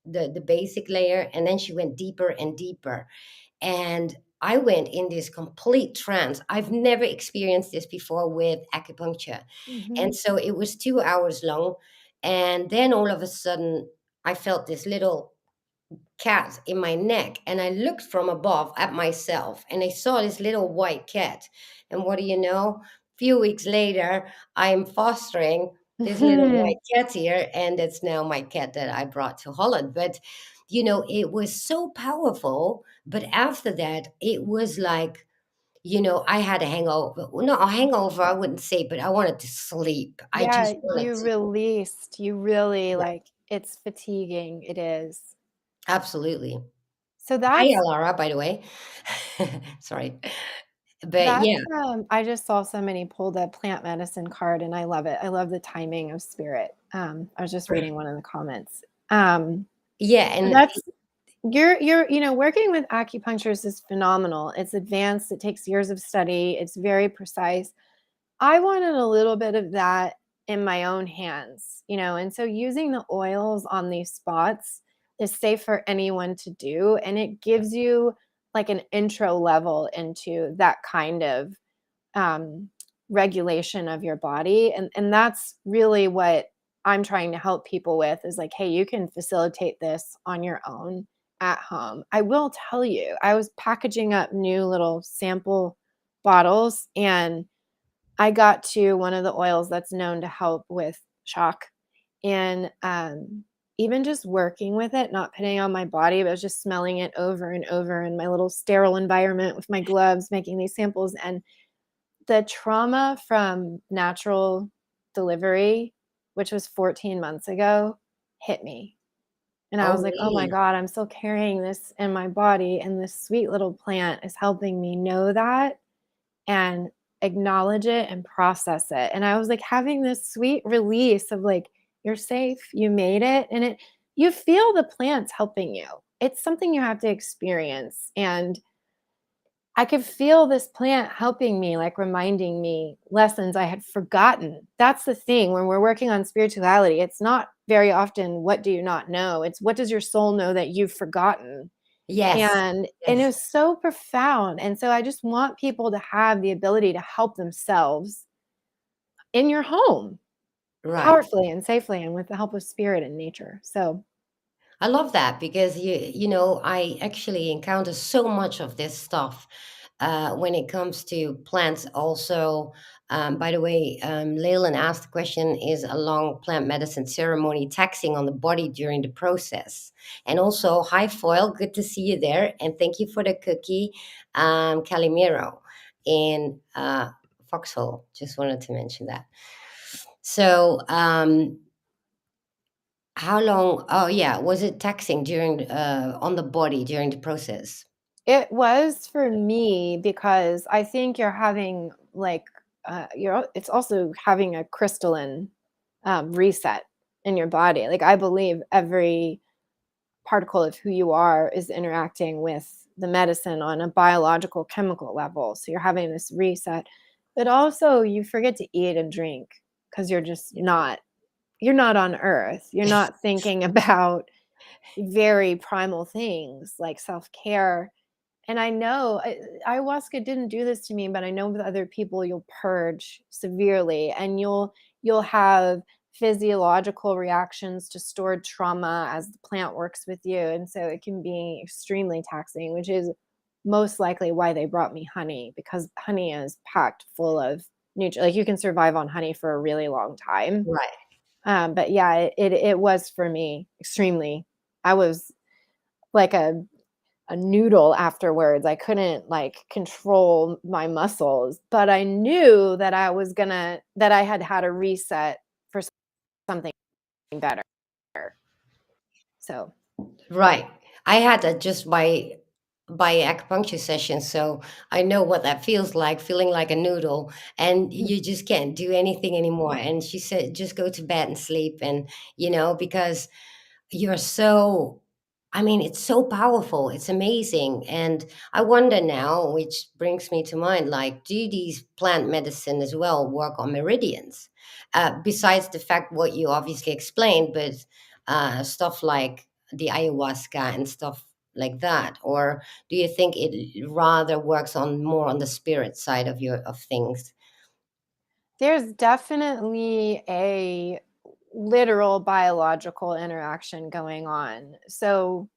the basic layer, and then she went deeper and deeper. And I went in this complete trance. I've never experienced this before with acupuncture. Mhm. And so it was 2 hours long. And then all of a sudden I felt this little cat in my neck, and I looked from above at myself and I saw this little white cat. And what do you know, a few weeks later I'm fostering this little white cat here, and it's now my cat that I brought to Holland. But it was so powerful. But after that it was like, I had a hangover. Well, no, a hangover I wouldn't say, but I wanted to sleep. I Yeah, just wanted you to. released. You really, Yeah, like, it's fatiguing. It is. absolutely. So Hi, that's Alara, by the way. Sorry. But that's, yeah, I just saw somebody pull the plant medicine card, and I love it. I love the timing of spirit. I was just reading one of the comments. yeah, So and that's working with acupuncturists is phenomenal. It's advanced. It takes years of study. It's very precise. I wanted a little bit of that in my own hands, and so using the oils on these spots is safe for anyone to do, and it gives you like an intro level into that kind of um, regulation of your body, and that's really what I'm trying to help people with is like, hey, you can facilitate this on your own at home. I will tell you, I was packaging up new little sample bottles, and I got to one of the oils that's known to help with shock. And even just working with it, not putting it on my body, but I was just smelling it over and over in my little sterile environment with my gloves, making these samples. And the trauma from natural delivery, which was 14 months ago, hit me. And I oh, was like, oh my really? God, I'm still carrying this in my body. And this sweet little plant is helping me know that and acknowledge it and process it. And I was like having this sweet release of like, you're safe, you made it. And you feel the plants helping you. It's something you have to experience. And I could feel this plant helping me, like reminding me lessons I had forgotten. That's the thing when we're working on spirituality. It's not very often, what do you not know? It's what does your soul know that you've forgotten? Yes, And it yes, was so profound, and so I just want people to have the ability to help themselves in your home, right. powerfully and safely and with the help of spirit and nature, so I love that because I actually encounter so much of this stuff when it comes to plants. Also, by the way, Leyland asked the question: Is a long plant medicine ceremony taxing on the body during the process? And also, hi Foil, good to see you there, and thank you for the cookie, Calimero in Foxhole. Just wanted to mention that. So, how long? Oh, yeah. Was it taxing during on the body during the process? it was for me because I think you're having, like, it's also having a crystalline, reset in your body, like, I believe every particle of who you are is interacting with the medicine on a biological chemical level. So you're having this reset, but also you forget to eat and drink because you're just not. you're not on earth. You're not thinking about very primal things like self-care. And I know ayahuasca didn't do this to me, but I know with other people you'll purge severely, and you'll have physiological reactions to stored trauma as the plant works with you, and so it can be extremely taxing, which is most likely why they brought me honey, because honey is packed full of nutrients. Like, you can survive on honey for a really long time. Right. But yeah, it was for me extremely. I was like a noodle afterwards. I couldn't like control my muscles, but I knew that I had had a reset for something better. So, Right. I had that just by acupuncture session, so I know what that feels like, feeling like a noodle, and you just can't do anything anymore. And she said, just go to bed and sleep, and because you're so I mean, it's so powerful, it's amazing. And I wonder now, which brings me to mind, like, do these plant medicine as well work on meridians, besides the fact what you obviously explained, but stuff like the ayahuasca and stuff like that? Or do you think it rather works on more on the spirit side of things? there's definitely a literal biological interaction going on. So,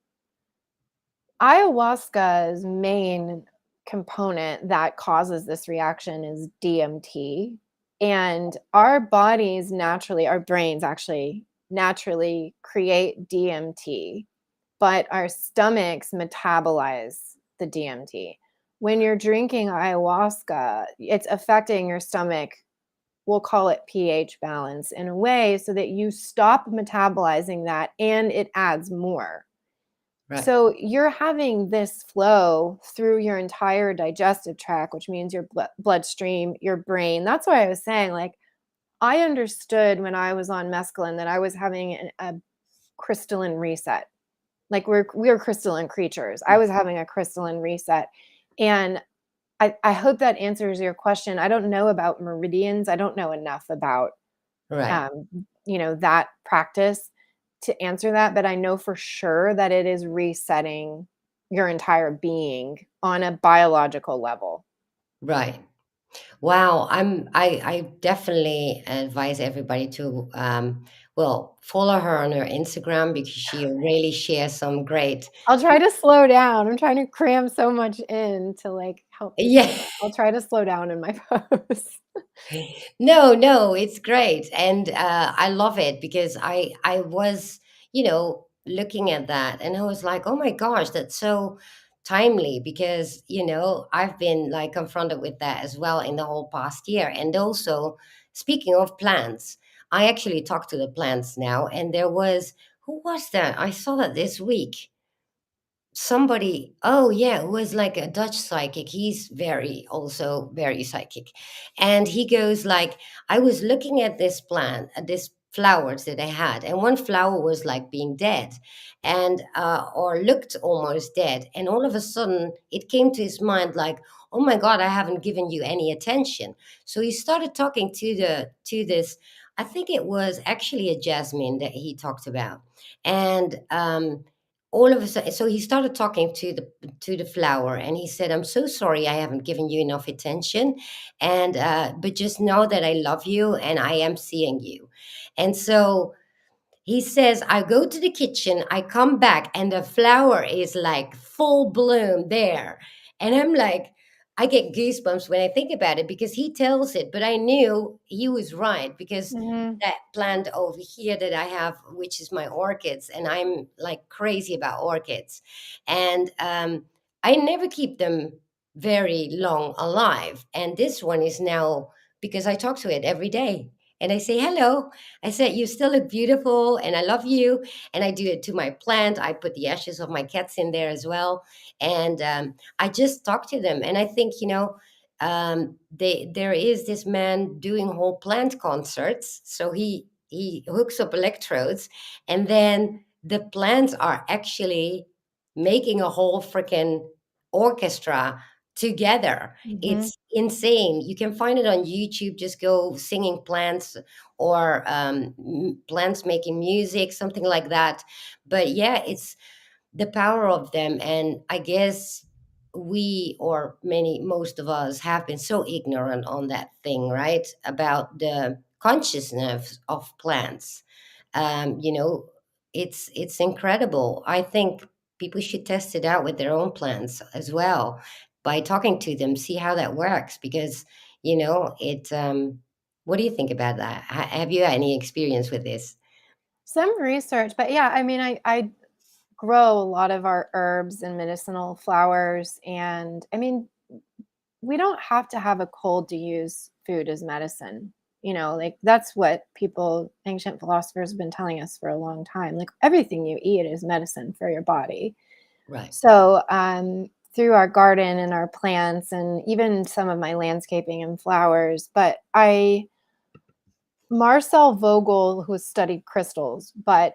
ayahuasca's main component that causes this reaction is DMT. And our bodies naturally, our brains actually naturally create DMT, but our stomachs metabolize the DMT. When you're drinking ayahuasca, it's affecting your stomach, we'll call it pH balance, in a way so that you stop metabolizing that and it adds more. Right. So you're having this flow through your entire digestive tract, which means your bloodstream, your brain. That's why I was saying, like, I understood when I was on mescaline that I was having a crystalline reset. Like, we're crystalline creatures. I was having a crystalline reset. And I hope that answers your question. I don't know about meridians. I don't know enough about Right. um, that practice to answer that, but I know for sure that it is resetting your entire being on a biological level. Right. Wow, I definitely advise everybody to well, follow her on her Instagram because she really shares some great. I'll try to slow down. I'm trying to cram so much in to like help Yeah. people. I'll try to slow down in my posts. No, no, it's great, and I love it because I was, looking at that, and I was like, oh my gosh, that's so timely because I've been like confronted with that as well in the whole past year. And also, speaking of plants, I actually talk to the plants now, and there was, who was that? I saw that this week. Somebody, oh yeah, who was like a Dutch psychic. He's very also very psychic, and he goes like, I was looking at this plant, at this flowers that I had, and one flower was like being dead, and or looked almost dead, and all of a sudden it came to his mind like, oh my god, I haven't given you any attention. So he started talking to this, I think it was actually a jasmine that he talked about. And all of a sudden, so he started talking to the flower, and he said, I'm so sorry I haven't given you enough attention, and but just know that I love you and I am seeing you. And so he says, I go to the kitchen, I come back, and the flower is like full bloom there. And I'm like, I get goosebumps when I think about it because he tells it, but I knew he was right because Mhm. that plant over here that I have, which is my orchids, and I'm like crazy about orchids. And I never keep them very long alive. And this one is now, because I talk to it every day and I say, hello. I said, you still look beautiful and I love you. And I do it to my plant. I put the ashes of my cats in there as well. And I just talk to them. And I think, there is this man doing whole plant concerts. So he hooks up electrodes, and then the plants are actually making a whole freaking orchestra together. Mhm. It's insane. You can find it on YouTube. Just go singing plants or plants making music, something like that. But yeah, it's the power of them. And I guess we, or many, most of us, have been so ignorant on that thing, right? About the consciousness of plants. You know, it's incredible. I think people should test it out with their own plants as well, by talking to them, see how that works. Because it what do you think about that? Have you had any experience with this? Some research, but yeah, I mean, I grow a lot of our herbs and medicinal flowers, and I mean, we don't have to have a cold to use food as medicine. Like that's what people, ancient philosophers, have been telling us for a long time. Like everything you eat is medicine for your body. Right. So, through our garden and our plants, and even some of my landscaping and flowers, but Marcel Vogel, who studied crystals, but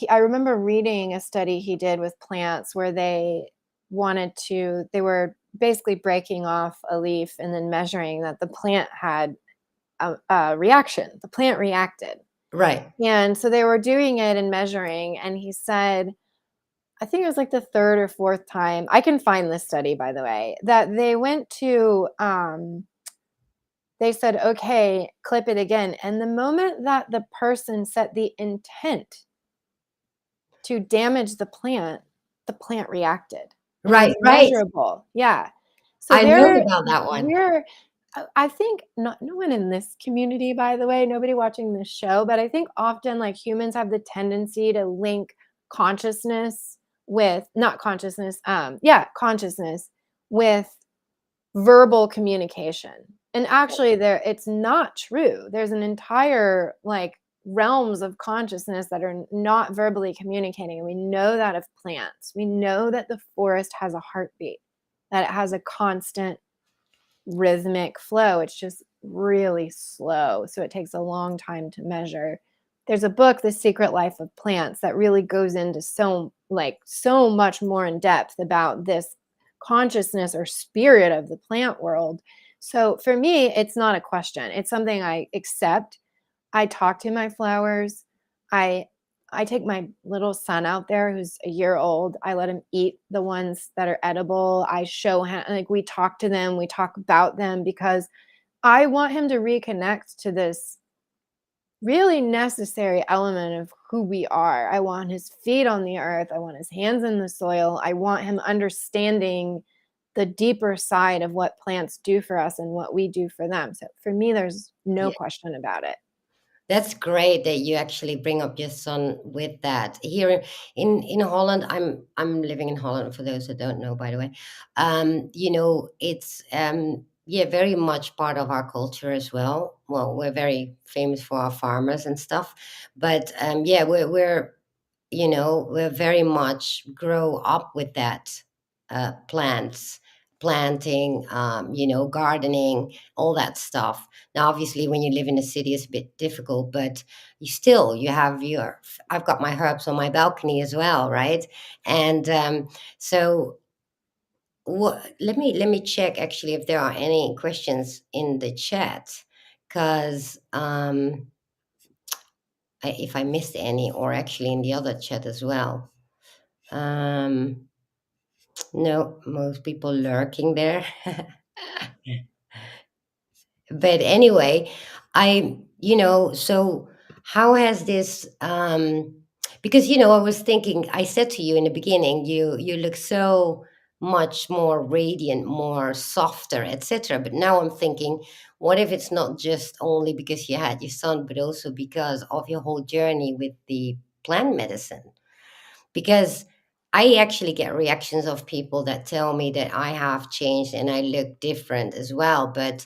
I remember reading a study he did with plants where they were basically breaking off a leaf and then measuring that the plant had a reaction. The plant reacted. Right. And so they were doing it and measuring. And he said, I think it was like the third or fourth time, I can find this study, by the way, that they said, okay, clip it again. And the moment that the person set the intent to damage the plant reacted. And it Right. was Right. measurable. Yeah. So I know about that one. we're, I think not, no one in this community, by the way, nobody watching this show, but I think often like humans have the tendency to link consciousness with, not consciousness, yeah, consciousness with verbal communication. And actually it's not true. There's an entire like realms of consciousness that are not verbally communicating. And we know that of plants. We know that the forest has a heartbeat, that it has a constant rhythmic flow. It's just really slow. So it takes a long time to measure. There's a book, The Secret Life of Plants, that really goes into so much more in depth about this consciousness or spirit of the plant world. So for me, it's not a question. It's something I accept. I talk to my flowers. I I take my little son out there who's a year old. I let him eat the ones that are edible. I show him, like, we talk to them, we talk about them because I want him to reconnect to this really necessary element of who we are. I want his feet on the earth. I want his hands in the soil. I want him understanding the deeper side of what plants do for us and what we do for them. So for me, there's no Yeah. question about it. That's great that you actually bring up your son with that. Here in Holland, I'm living in Holland for those that don't know, by the way. It's yeah, very much part of our culture as well. Well, we're very famous for our farmers and stuff, but yeah, we're very much grow up with that, plants, planting, gardening, all that stuff. Now obviously when you live in a city it's a bit difficult, but you have your, I've got my herbs on my balcony as well, right? And so what, let me check actually if there are any questions in the chat, because if I missed any, or actually in the other chat as well. um no, most people lurking there. But anyway, so how has this, because I was thinking, I said to you in the beginning, you look so much more radiant, more softer, etc. But now I'm thinking, what if it's not just only because you had your son, but also because of your whole journey with the plant medicine? Because I actually get reactions of people that tell me that I have changed and I look different as well, but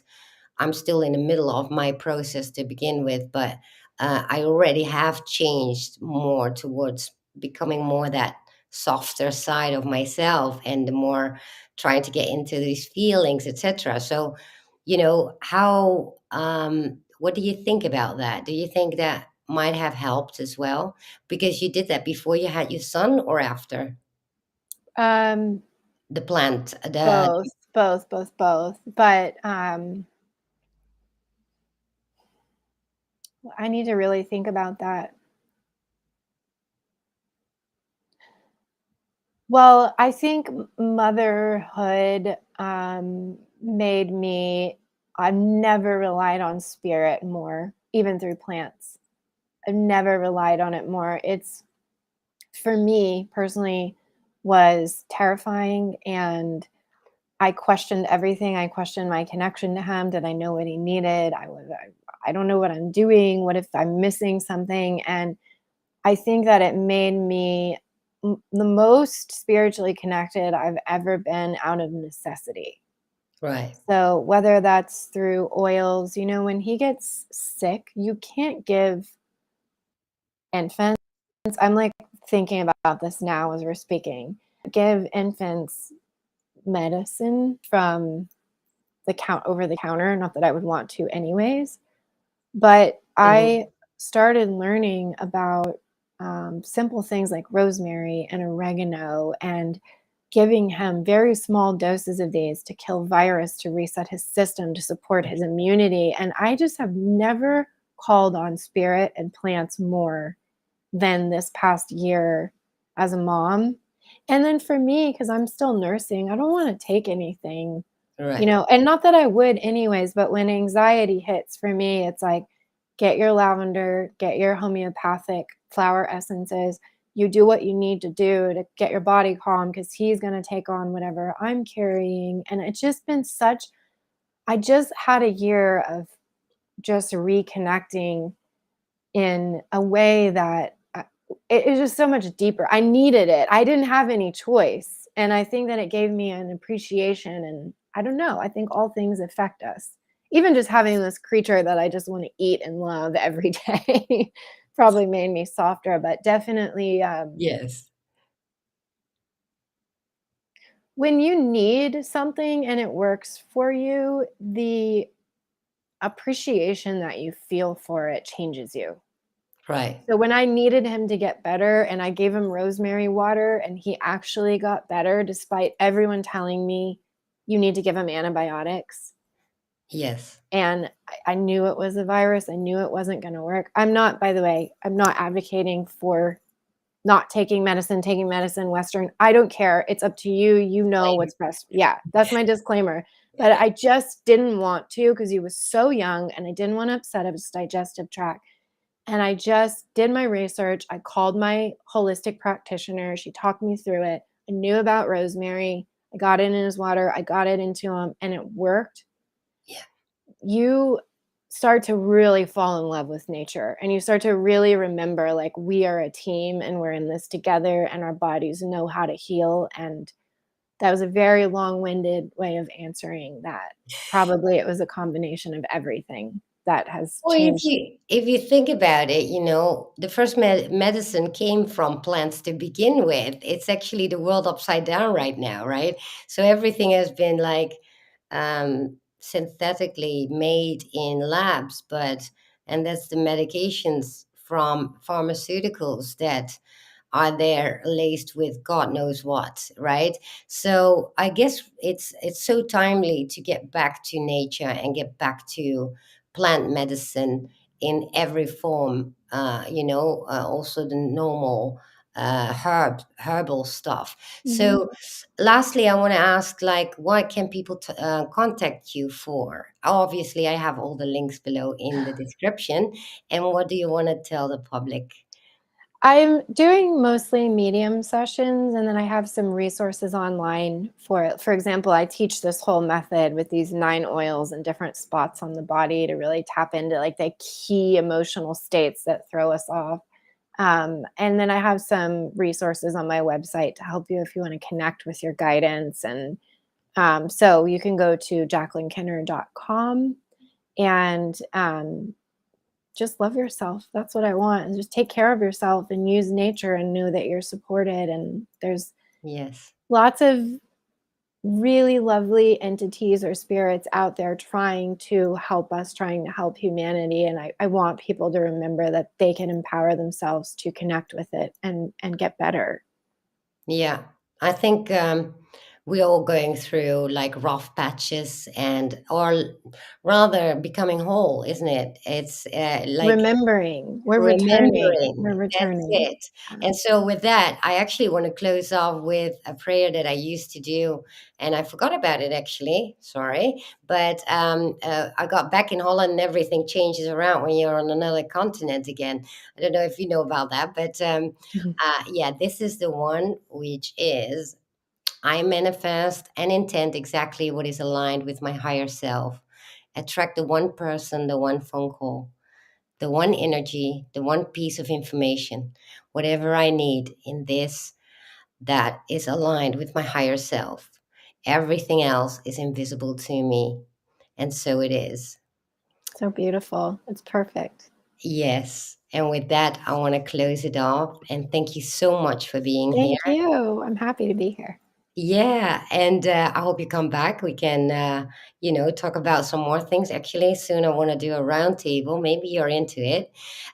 I'm still in the middle of my process to begin with. But I already have changed more towards becoming more that softer side of myself, and the more trying to get into these feelings, etc. So, how, what do you think about that? Do you think that might have helped as well? Because you did that before you had your son or after Um, the plant, the both, Both, both, both. But I need to really think about that. Well, I think motherhood made me, I've never relied on spirit more, even through plants. I've never relied on it more. It's, for me personally, was terrifying, and I questioned everything. I questioned my connection to him. Did I know what he needed? I don't know what I'm doing. What if I'm missing something? And I think that it made me the most spiritually connected I've ever been out of necessity. Right. So whether that's through oils, when he gets sick, you can't give infants. I'm like thinking about this now as we're speaking. Give infants medicine from the over the counter. Not that I would want to, anyways. But Hmm. I started learning about simple things like rosemary and oregano, and giving him very small doses of these to kill virus, to reset his system, to support his immunity. And I just have never called on spirit and plants more than this past year as a mom. And then for me, because I'm still nursing, I don't want to take anything, Right. and not that I would anyways, but when anxiety hits for me, it's like, get your lavender, get your homeopathic flower essences. You do what you need to do to get your body calm, because he's going to take on whatever I'm carrying. And it's just been I just had a year of just reconnecting in a way that it is just so much deeper. I needed it. I didn't have any choice. And I think that it gave me an appreciation. And I don't know, I think all things affect us. Even just having this creature that I just want to eat and love every day probably made me softer. But definitely, Yes. when you need something and it works for you, the appreciation that you feel for it changes you. Right. So when I needed him to get better and I gave him rosemary water and he actually got better despite everyone telling me you need to give him antibiotics, Yes. and I knew it was a virus, I knew it wasn't going to work. I'm not, by the way, I'm not advocating for not taking medicine, Western. I don't care. It's up to you. You know Blame. what's best. Yeah, that's my disclaimer. But I just didn't want to, because he was so young and I didn't want to upset his digestive tract. And I just did my research. I called my holistic practitioner. She talked me through it. I knew about rosemary. I got it in his water. I got it into him, and it worked. Yeah. You start to really fall in love with nature, and you start to really remember, like, we are a team and we're in this together, and our bodies know how to heal. And that was a very long-winded way of answering that. Probably it was a combination of everything that has Well, changed. if you think about it, the first medicine came from plants to begin with. It's actually the world upside down right now, right? So everything has been like synthetically made in labs, and that's the medications from pharmaceuticals that are there laced with God knows what, right? So I guess it's so timely to get back to nature and get back to plant medicine in every form. Also the normal herbal stuff. Mhm. So, lastly, I want to ask, like, what can people contact you for? Obviously, I have all the links below in the description. And what do you want to tell the public? I'm doing mostly medium sessions, and then I have some resources online for it. For example, I teach this whole method with these 9 oils and different spots on the body to really tap into, like, the key emotional states that throw us off. And then I have some resources on my website to help you if you want to connect with your guidance. And so you can go to jaclynnkenner.com, and just love yourself. That's what I want. And just take care of yourself and use nature and know that you're supported. And there's Yes. lots of really lovely entities or spirits out there trying to help us, trying to help humanity. And I want people to remember that they can empower themselves to connect with it and get better. Yeah, I think we're all going through like rough patches and or rather becoming whole, isn't it? It's like Remembering. We're returning. remembering. We're That's returning. it. And so with that, I actually want to close off with a prayer that I used to do, and I forgot about it actually. Sorry, but I got back in Holland, and everything changes around when you're on another continent again. I don't know if you know about that, but Mhm. yeah, this is the one, which is I manifest and intend exactly what is aligned with my higher self. Attract the one person, the one phone call, the one energy, the one piece of information, whatever I need in this that is aligned with my higher self. Everything else is invisible to me. And so it is. So beautiful. It's perfect. Yes. And with that, I want to close it off. And thank you so much for being here. Thank you. I'm happy to be here. Yeah, and I hope you come back. We can, talk about some more things. Actually, soon I want to do a roundtable. Maybe you're into it.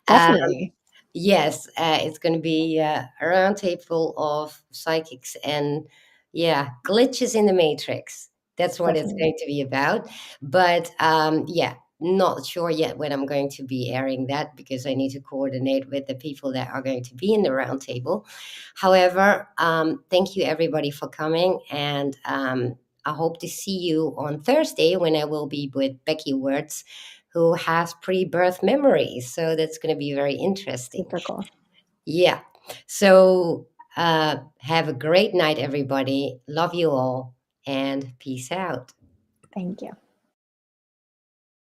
Um, Definitely. yes, it's going to be a roundtable of psychics and, yeah, glitches in the matrix. That's what it's Definitely. going to be about. But yeah, not sure yet when I'm going to be airing that because I need to coordinate with the people that are going to be in the roundtable. However, thank you everybody for coming, and I hope to see you on Thursday when I will be with Becky Wertz, who has pre-birth memories. So that's going to be very interesting. Super cool. Yeah. So have a great night, everybody. Love you all, and peace out. Thank you.